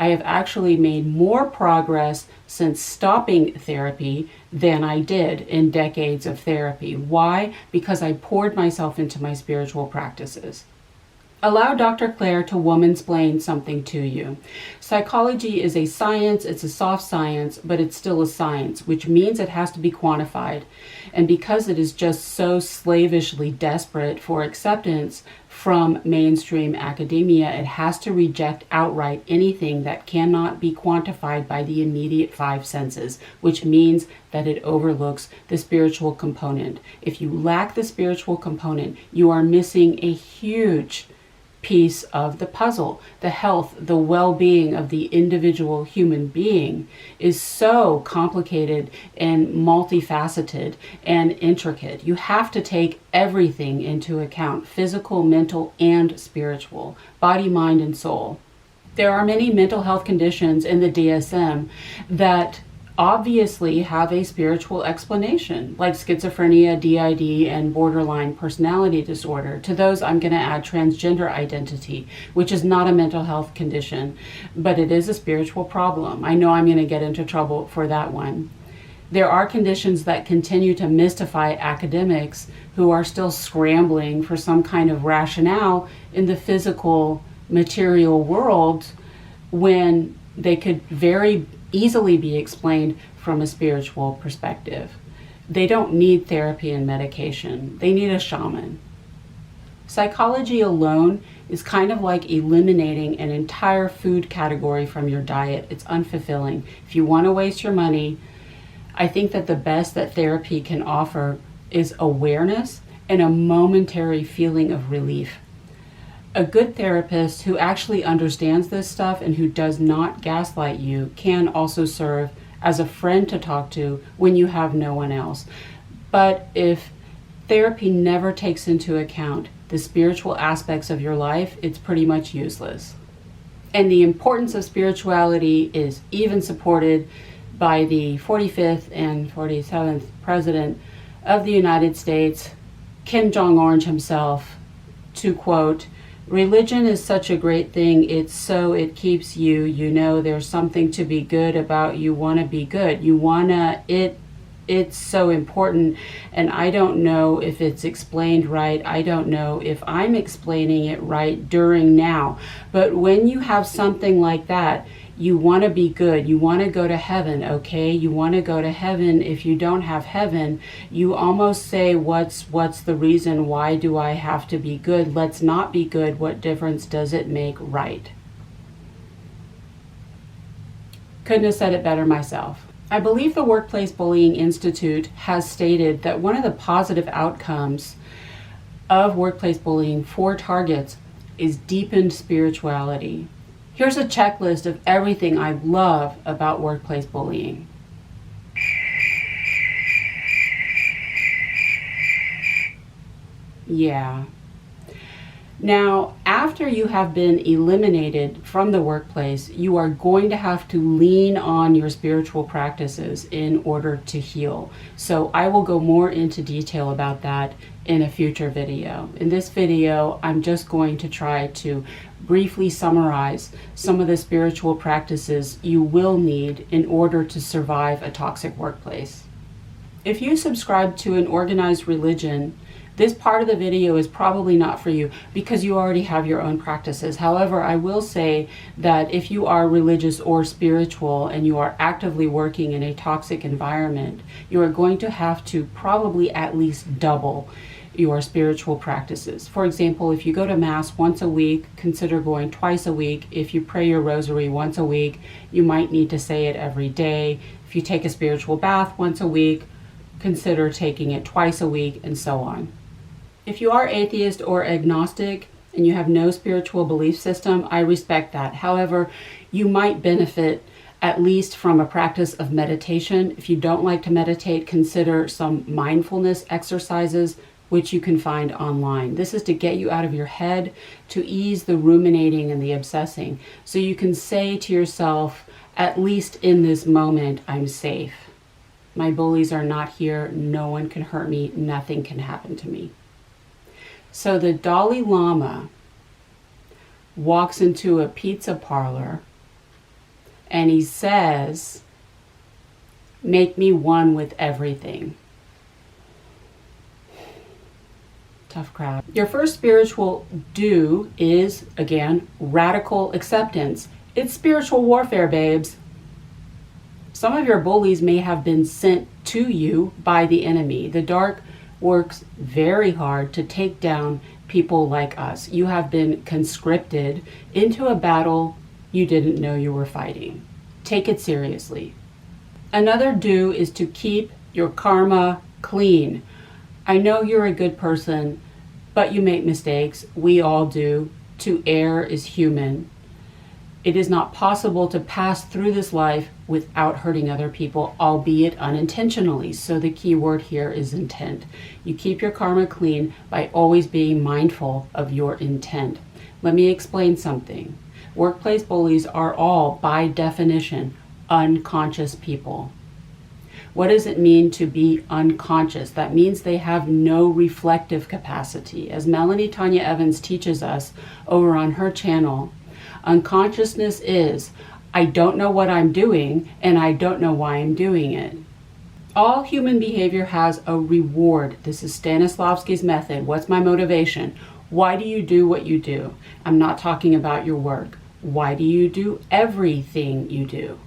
Speaker 1: I have actually made more progress since stopping therapy than I did in decades of therapy. Why? Because I poured myself into my spiritual practices. Allow Dr. Claire to womansplain something to you. Psychology is a science, it's a soft science, but it's still a science, which means it has to be quantified. And because it is just so slavishly desperate for acceptance from mainstream academia, it has to reject outright anything that cannot be quantified by the immediate 5 senses, which means that it overlooks the spiritual component. If you lack the spiritual component, you are missing a huge piece of the puzzle. The health, the well-being of the individual human being is so complicated and multifaceted and intricate. You have to take everything into account: physical, mental, and spiritual, body, mind, and soul. There are many mental health conditions in the DSM that obviously have a spiritual explanation, like schizophrenia, DID, and borderline personality disorder. To those, I'm going to add transgender identity, which is not a mental health condition, but it is a spiritual problem. I know I'm going to get into trouble for that one. There are conditions that continue to mystify academics who are still scrambling for some kind of rationale in the physical, material world when they could very easily be explained from a spiritual perspective. They don't need therapy and medication. They need a shaman. Psychology alone is kind of like eliminating an entire food category from your diet. It's unfulfilling. If you want to waste your money, I think that the best that therapy can offer is awareness and a momentary feeling of relief. A good therapist who actually understands this stuff and who does not gaslight you can also serve as a friend to talk to when you have no one else. But if therapy never takes into account the spiritual aspects of your life, it's pretty much useless. And the importance of spirituality is even supported by the 45th and 47th President of the United States, Kim Jong-un himself, to quote, "Religion is such a great thing, it keeps you, there's something to be good about, you want to be good, it's so important." And I don't know if it's explained right. I don't know if I'm explaining it right during now. But when you have something like that, you want to be good. You want to go to heaven, okay? You want to go to heaven. If you don't have heaven, you almost say, what's the reason? Why do I have to be good? Let's not be good. What difference does it make? Right. Couldn't have said it better myself. I believe the Workplace Bullying Institute has stated that one of the positive outcomes of workplace bullying for targets is deepened spirituality. Here's a checklist of everything I love about workplace bullying. Yeah. Now, after you have been eliminated from the workplace, you are going to have to lean on your spiritual practices in order to heal. So I will go more into detail about that in a future video. In this video, I'm just going to try to briefly summarize some of the spiritual practices you will need in order to survive a toxic workplace. If you subscribe to an organized religion, this part of the video is probably not for you because you already have your own practices. However, I will say that if you are religious or spiritual and you are actively working in a toxic environment, you are going to have to probably at least double your spiritual practices. For example, if you go to Mass once a week, consider going twice a week. If you pray your rosary once a week, you might need to say it every day. If you take a spiritual bath once a week, consider taking it twice a week, and so on. If you are atheist or agnostic and you have no spiritual belief system, I respect that. However, you might benefit at least from a practice of meditation. If you don't like to meditate, consider some mindfulness exercises, which you can find online. This is to get you out of your head, to ease the ruminating and the obsessing, so you can say to yourself, at least in this moment, I'm safe. My bullies are not here. No one can hurt me. Nothing can happen to me. So the Dalai Lama walks into a pizza parlor and he says, "Make me one with everything." Tough crowd. Your first spiritual do is, again, radical acceptance. It's spiritual warfare, babes. Some of your bullies may have been sent to you by the enemy. The dark works very hard to take down people like us. You have been conscripted into a battle you didn't know you were fighting. Take it seriously. Another do is to keep your karma clean. I know you're a good person, but you make mistakes. We all do. To err is human. It is not possible to pass through this life without hurting other people, albeit unintentionally. So the key word here is intent. You keep your karma clean by always being mindful of your intent. Let me explain something. Workplace bullies are all, by definition, unconscious people. What does it mean to be unconscious? That means they have no reflective capacity. As Melanie Tanya Evans teaches us over on her channel, unconsciousness is, I don't know what I'm doing and I don't know why I'm doing it. All human behavior has a reward. This is Stanislavski's method. What's my motivation? Why do you do what you do? I'm not talking about your work. Why do you do everything you do?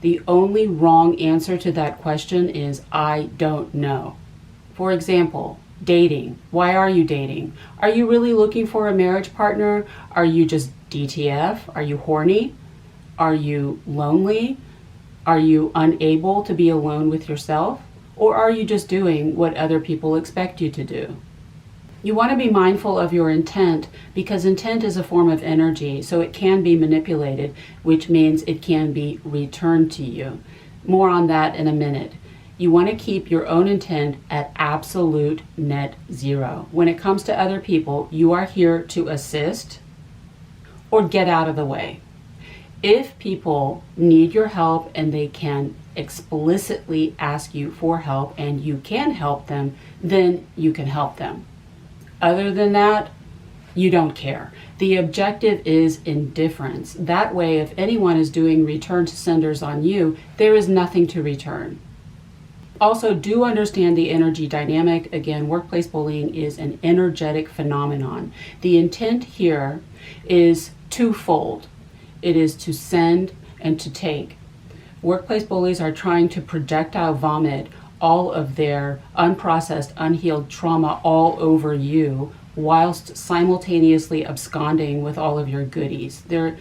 Speaker 1: The only wrong answer to that question is, I don't know. For example, dating. Why are you dating? Are you really looking for a marriage partner? Are you just DTF? Are you horny? Are you lonely? Are you unable to be alone with yourself? Or are you just doing what other people expect you to do? You want to be mindful of your intent because intent is a form of energy, so it can be manipulated, which means it can be returned to you. More on that in a minute. You want to keep your own intent at absolute net zero. When it comes to other people, you are here to assist or get out of the way. If people need your help and they can explicitly ask you for help and you can help them, then you can help them. Other than that, you don't care. The objective is indifference. That way, if anyone is doing return to senders on you, there is nothing to return. Also, do understand the energy dynamic. Again, workplace bullying is an energetic phenomenon. The intent here is twofold. It is to send and to take. Workplace bullies are trying to projectile vomit all of their unprocessed, unhealed trauma all over you, whilst simultaneously absconding with all of your goodies. They're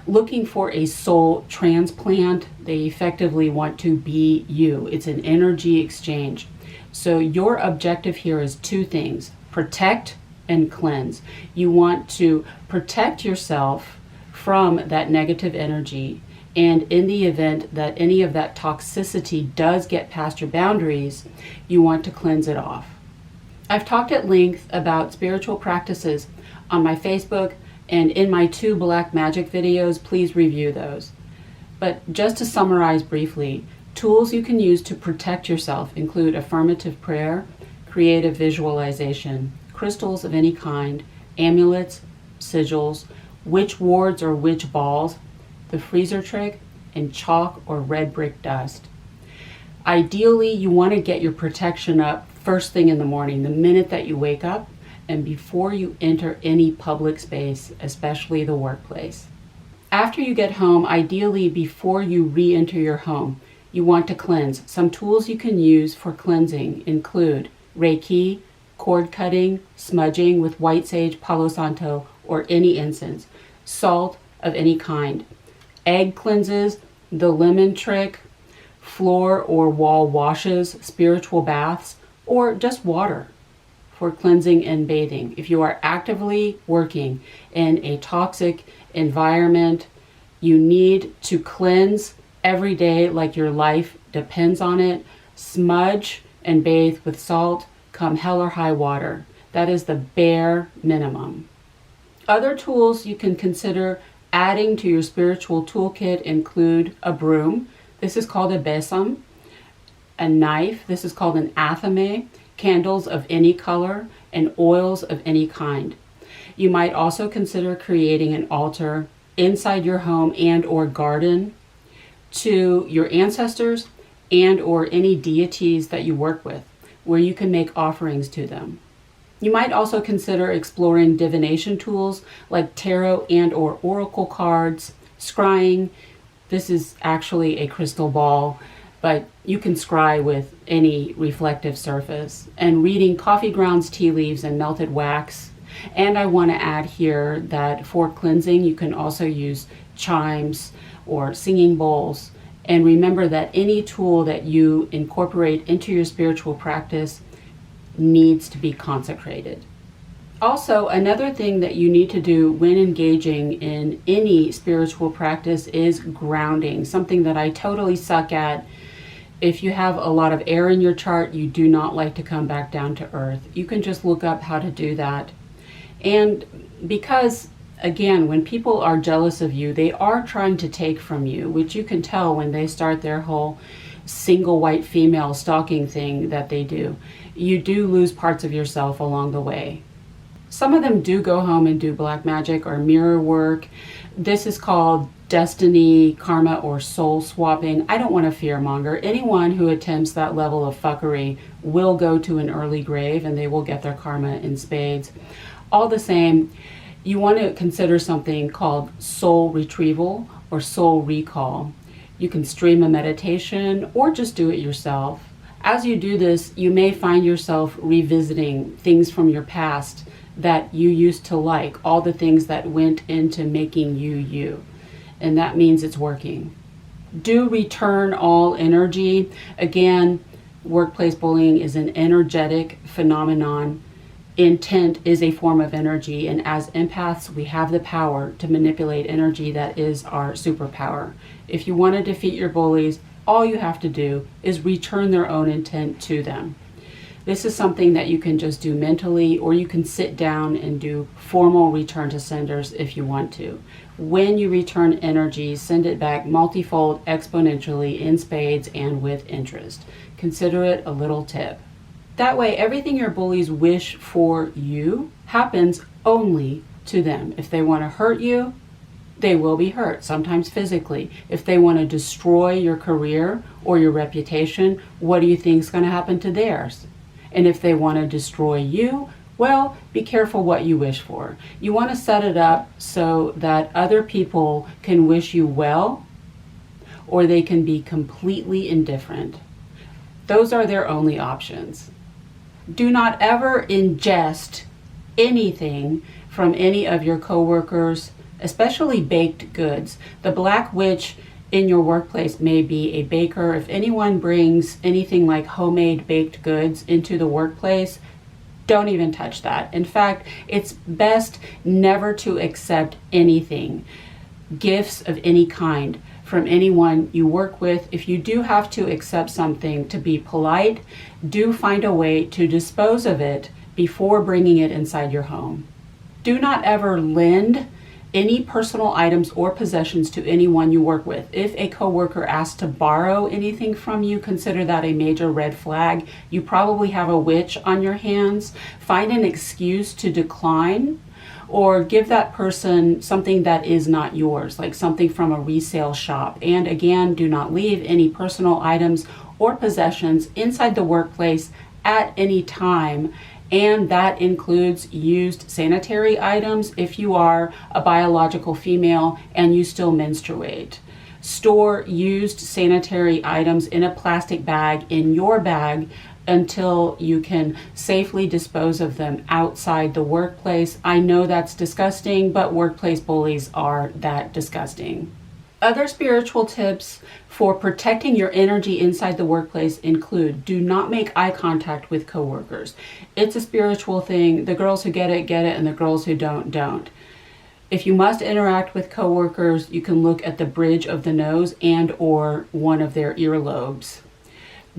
Speaker 1: looking for a soul transplant. They effectively want to be you. It's an energy exchange. So your objective here is two things: protect and cleanse. You want to protect yourself from that negative energy, and in the event that any of that toxicity does get past your boundaries, you want to cleanse it off. I've talked at length about spiritual practices on my Facebook and in my 2 black magic videos. Please review those. But just to summarize briefly, tools you can use to protect yourself include affirmative prayer, creative visualization, crystals of any kind, amulets, sigils, witch wards or witch balls, the freezer trick, and chalk or red brick dust. Ideally, you want to get your protection up first thing in the morning, the minute that you wake up, and before you enter any public space, especially the workplace. After you get home, ideally before you re-enter your home, you want to cleanse. Some tools you can use for cleansing include Reiki, cord cutting, smudging with white sage, Palo Santo, or any incense, salt of any kind, egg cleanses, the lemon trick, floor or wall washes, spiritual baths, or just water for cleansing and bathing. If you are actively working in a toxic environment, you need to cleanse every day like your life depends on it. Smudge and bathe with salt, come hell or high water. That is the bare minimum. Other tools you can consider adding to your spiritual toolkit include a broom. This is called a besam. A knife. This is called an athame. Candles of any color and oils of any kind. You might also consider creating an altar inside your home and or garden to your ancestors and or any deities that you work with, where you can make offerings to them. You might also consider exploring divination tools like tarot and or oracle cards, scrying. This is actually a crystal ball, but you can scry with any reflective surface, and reading coffee grounds, tea leaves, and melted wax. And I want to add here that for cleansing, you can also use chimes or singing bowls. And remember that any tool that you incorporate into your spiritual practice needs to be consecrated. Also, another thing that you need to do when engaging in any spiritual practice is grounding, something that I totally suck at. If you have a lot of air in your chart, you do not like to come back down to earth. You can just look up how to do that. And because, again, when people are jealous of you, they are trying to take from you, which you can tell when they start their whole single white female stalking thing that they do. You do lose parts of yourself along the way. Some of them do go home and do black magic or mirror work. This is called destiny, karma, or soul swapping. I don't want to fearmonger. Anyone who attempts that level of fuckery will go to an early grave and they will get their karma in spades. All the same, you want to consider something called soul retrieval or soul recall. You can stream a meditation or just do it yourself. As you do this, you may find yourself revisiting things from your past that you used to like, all the things that went into making you you. And that means it's working. Do return all energy. Again, workplace bullying is an energetic phenomenon. Intent is a form of energy, and as empaths, we have the power to manipulate energy. That is our superpower. If you want to defeat your bullies, all you have to do is return their own intent to them. This is something that you can just do mentally, or you can sit down and do formal return to senders if you want to. When you return energy, send it back multifold, exponentially, in spades, and with interest. Consider it a little tip. That way, everything your bullies wish for you happens only to them. If they want to hurt you, they will be hurt, sometimes physically. If they want to destroy your career or your reputation, what do you think is going to happen to theirs? And if they want to destroy you, well, be careful what you wish for. You want to set it up so that other people can wish you well, or they can be completely indifferent. Those are their only options. Do not ever ingest anything from any of your coworkers, especially baked goods. The black witch in your workplace may be a baker. If anyone brings anything like homemade baked goods into the workplace, don't even touch that. In fact, it's best never to accept anything, gifts of any kind, from anyone you work with. If you do have to accept something, to be polite, do find a way to dispose of it before bringing it inside your home. Do not ever lend any personal items or possessions to anyone you work with. If a coworker asks to borrow anything from you, consider that a major red flag. You probably have a witch on your hands. Find an excuse to decline, or give that person something that is not yours, like something from a resale shop. And again, do not leave any personal items or possessions inside the workplace at any time. And that includes used sanitary items if you are a biological female and you still menstruate. Store used sanitary items in a plastic bag in your bag until you can safely dispose of them outside the workplace. I know that's disgusting, but workplace bullies are that disgusting. Other spiritual tips for protecting your energy inside the workplace include: do not make eye contact with coworkers. It's a spiritual thing. The girls who get it, and the girls who don't. If you must interact with coworkers, you can look at the bridge of the nose and or one of their earlobes.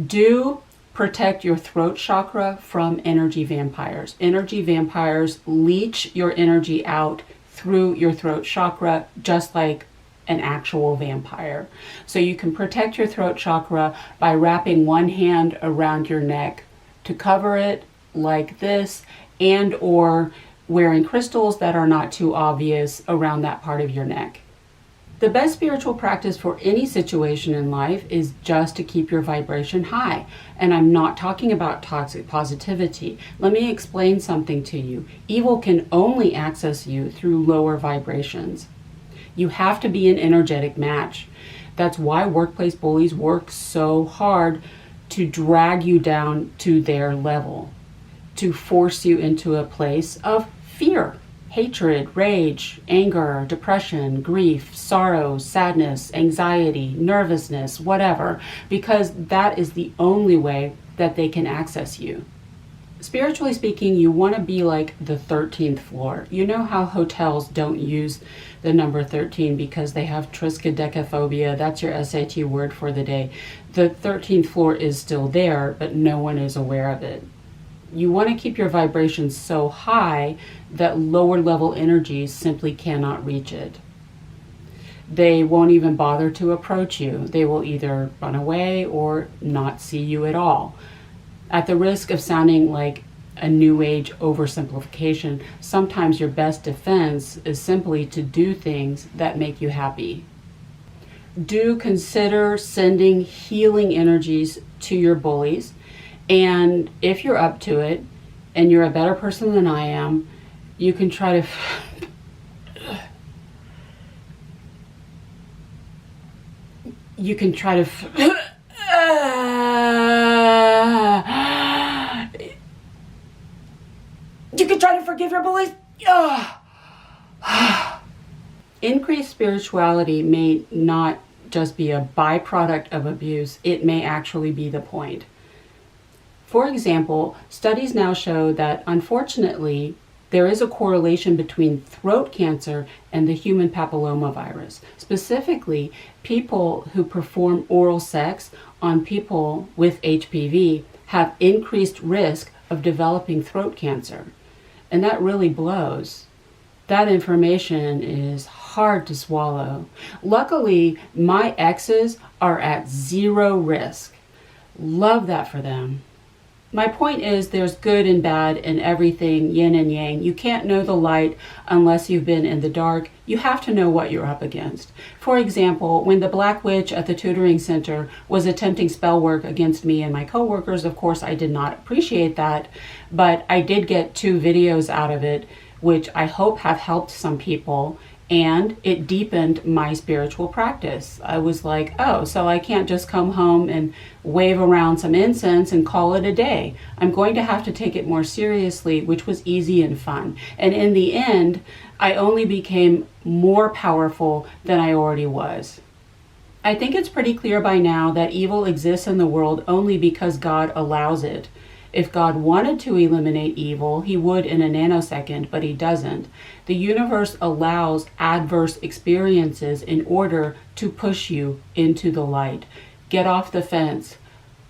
Speaker 1: Do protect your throat chakra from energy vampires. Energy vampires leach your energy out through your throat chakra, just like an actual vampire. So you can protect your throat chakra by wrapping one hand around your neck to cover it like this, and or wearing crystals that are not too obvious around that part of your neck. The best spiritual practice for any situation in life is just to keep your vibration high. And I'm not talking about toxic positivity. Let me explain something to you. Evil can only access you through lower vibrations. You have to be an energetic match. That's why workplace bullies work so hard to drag you down to their level, to force you into a place of fear, hatred, rage, anger, depression, grief, sorrow, sadness, anxiety, nervousness, whatever, because that is the only way that they can access you. Spiritually speaking, you want to be like the 13th floor. You know how hotels don't use the number 13 because they have triskaidekaphobia. That's your SAT word for the day. The 13th floor is still there, but no one is aware of it. You want to keep your vibrations so high that lower level energies simply cannot reach it. They won't even bother to approach you. They will either run away or not see you at all. At the risk of sounding like a new age oversimplification, sometimes your best defense is simply to do things that make you happy. Do consider sending healing energies to your bullies. And if you're up to it and you're a better person than I am, you can try to you can try to forgive your bullies. Increased spirituality may not just be a byproduct of abuse, it may actually be the point. For example, studies now show that unfortunately, there is a correlation between throat cancer and the human papillomavirus. Specifically, people who perform oral sex on people with HPV have increased risk of developing throat cancer. And that really blows. That information is hard to swallow. Luckily, my exes are at zero risk. Love that for them. My point is, there's good and bad in everything, yin and yang. You can't know the light unless you've been in the dark. You have to know what you're up against. For example, when the Black Witch at the tutoring center was attempting spell work against me and my coworkers, of course I did not appreciate that, but I did get 2 videos out of it, which I hope have helped some people. And it deepened my spiritual practice. I was like, oh, so I can't just come home and wave around some incense and call it a day. I'm going to have to take it more seriously, which was easy and fun. And in the end, I only became more powerful than I already was. I think it's pretty clear by now that evil exists in the world only because God allows it. If God wanted to eliminate evil, he would in a nanosecond, but he doesn't. The universe allows adverse experiences in order to push you into the light. Get off the fence,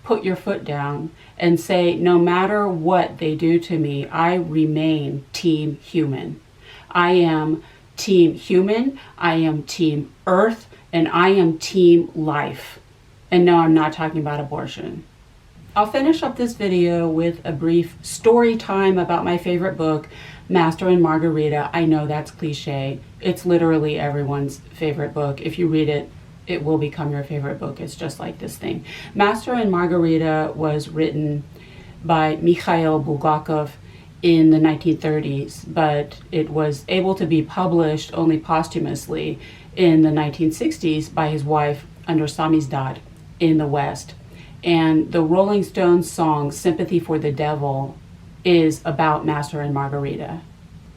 Speaker 1: put your foot down, and say, no matter what they do to me, I remain team human. I am team human, I am team earth, and I am team life. And no, I'm not talking about abortion. I'll finish up this video with a brief story time about my favorite book, Master and Margarita. I know that's cliche. It's literally everyone's favorite book. If you read it, it will become your favorite book. It's just like this thing. Master and Margarita was written by Mikhail Bulgakov in the 1930s, but it was able to be published only posthumously in the 1960s by his wife under Samizdat in the West. And the Rolling Stones song, Sympathy for the Devil, is about Master and Margarita.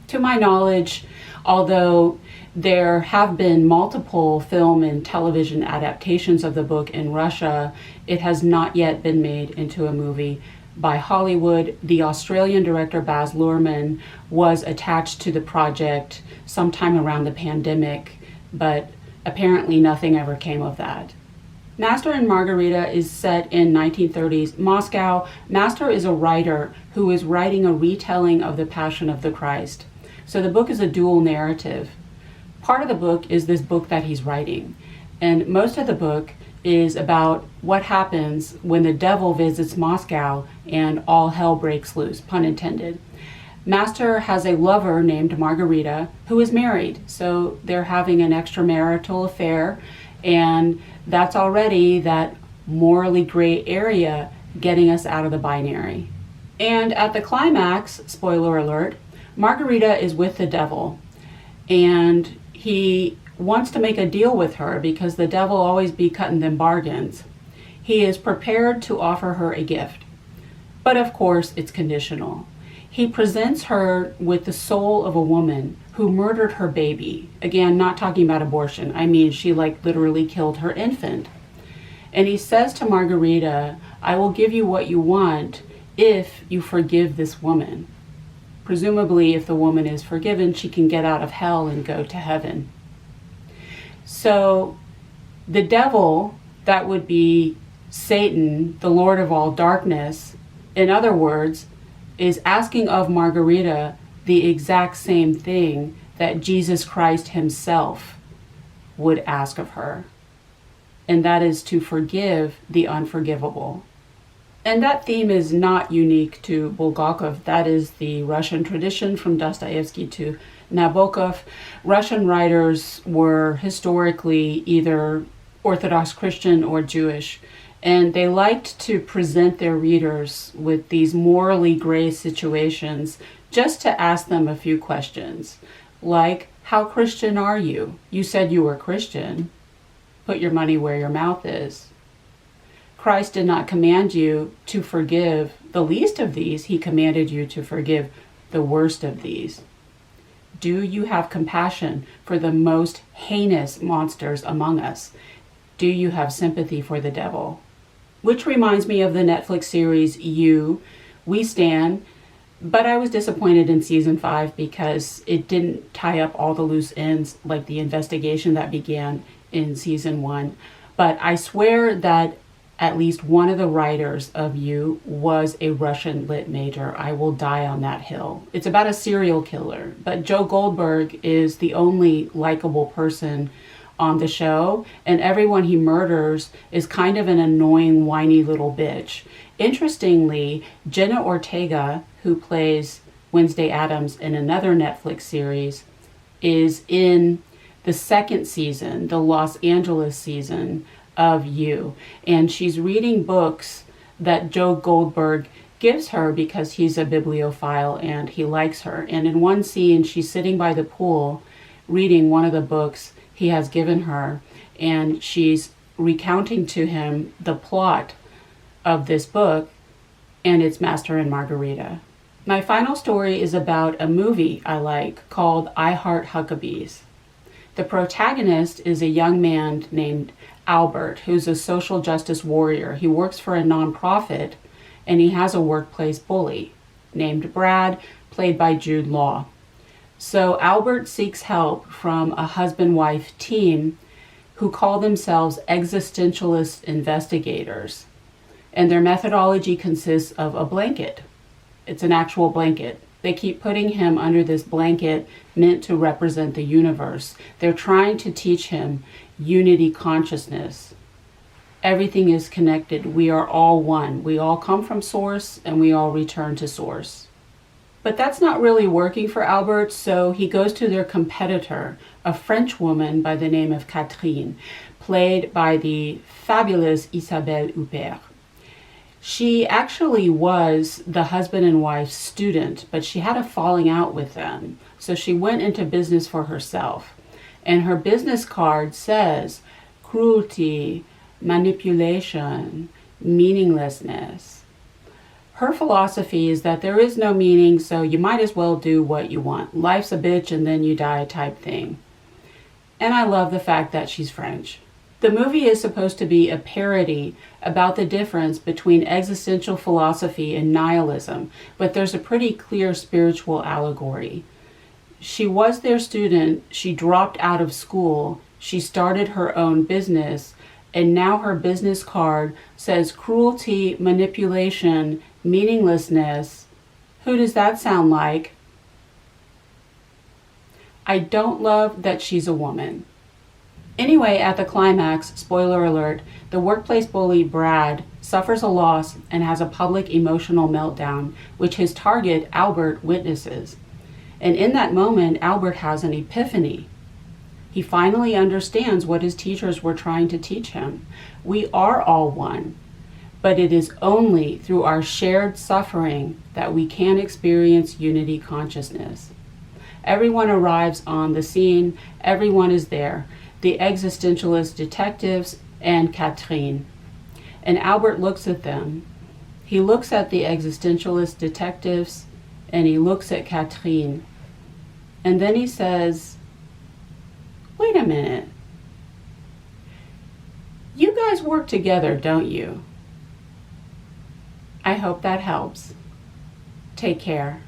Speaker 1: To my knowledge, although there have been multiple film and television adaptations of the book in Russia, it has not yet been made into a movie by Hollywood. The Australian director Baz Luhrmann was attached to the project sometime around the pandemic, but apparently nothing ever came of that. Master and Margarita is set in 1930s Moscow. Master is a writer who is writing a retelling of the Passion of the Christ. So the book is a dual narrative. Part of the book is this book that he's writing, and most of the book is about what happens when the devil visits Moscow and all hell breaks loose, pun intended. Master has a lover named Margarita who is married, so they're having an extramarital affair, and that's already that morally gray area getting us out of the binary. And at the climax, spoiler alert, Margarita is with the devil, and he wants to make a deal with her because the devil always be cutting them bargains. He is prepared to offer her a gift, but of course it's conditional. He presents her with the soul of a woman who murdered her baby. Again, not talking about abortion. I mean, she literally killed her infant. And he says to Margarita, I will give you what you want if you forgive this woman. Presumably, if the woman is forgiven, she can get out of hell and go to heaven. So the devil, that would be Satan, the Lord of all darkness, in other words, is asking of Margarita the exact same thing that Jesus Christ himself would ask of her. And that is to forgive the unforgivable. And that theme is not unique to Bulgakov. That is the Russian tradition from Dostoevsky to Nabokov. Russian writers were historically either Orthodox Christian or Jewish, and they liked to present their readers with these morally gray situations just to ask them a few questions, like, how Christian are you? You said you were Christian. Put your money where your mouth is. Christ did not command you to forgive the least of these. He commanded you to forgive the worst of these. Do you have compassion for the most heinous monsters among us? Do you have sympathy for the devil? Which reminds me of the Netflix series You, We Stand, But I was disappointed in season 5 because it didn't tie up all the loose ends like the investigation that began in season 1. But I swear that at least one of the writers of You was a Russian lit major. I will die on that hill. It's about a serial killer, but Joe Goldberg is the only likable person on the show, and everyone he murders is kind of an annoying, whiny little bitch. Interestingly, Jenna Ortega, who plays Wednesday Addams in another Netflix series, is in the second season, the Los Angeles season of You. And she's reading books that Joe Goldberg gives her because he's a bibliophile and he likes her. And in one scene, she's sitting by the pool reading one of the books he has given her, and she's recounting to him the plot of this book, and it's Master and Margarita. My final story is about a movie I like called I Heart Huckabees. The protagonist is a young man named Albert, who's a social justice warrior. He works for a nonprofit, and he has a workplace bully named Brad, played by Jude Law. So Albert seeks help from a husband-wife team who call themselves existentialist investigators. And their methodology consists of a blanket. It's an actual blanket. They keep putting him under this blanket meant to represent the universe. They're trying to teach him unity consciousness. Everything is connected. We are all one. We all come from source and we all return to source. But that's not really working for Albert, so he goes to their competitor, a French woman by the name of Catherine, played by the fabulous Isabelle Huppert. She actually was the husband and wife's student, but she had a falling out with them, so she went into business for herself. And her business card says cruelty, manipulation, meaninglessness. Her philosophy is that there is no meaning, so you might as well do what you want. Life's a bitch and then you die type thing. And I love the fact that she's French. The movie is supposed to be a parody about the difference between existential philosophy and nihilism, but there's a pretty clear spiritual allegory. She was their student, she dropped out of school, she started her own business, and now her business card says cruelty, manipulation, meaninglessness. Who does that sound like? I don't love that she's a woman. Anyway, at the climax, spoiler alert, the workplace bully Brad suffers a loss and has a public emotional meltdown, which his target, Albert, witnesses. And in that moment, Albert has an epiphany. He finally understands what his teachers were trying to teach him. We are all one, but it is only through our shared suffering that we can experience unity consciousness. Everyone arrives on the scene, everyone is there, the existentialist detectives and Catherine. And Albert looks at them. He looks at the existentialist detectives and he looks at Catherine. And then he says, wait a minute. You guys work together, don't you? I hope that helps. Take care.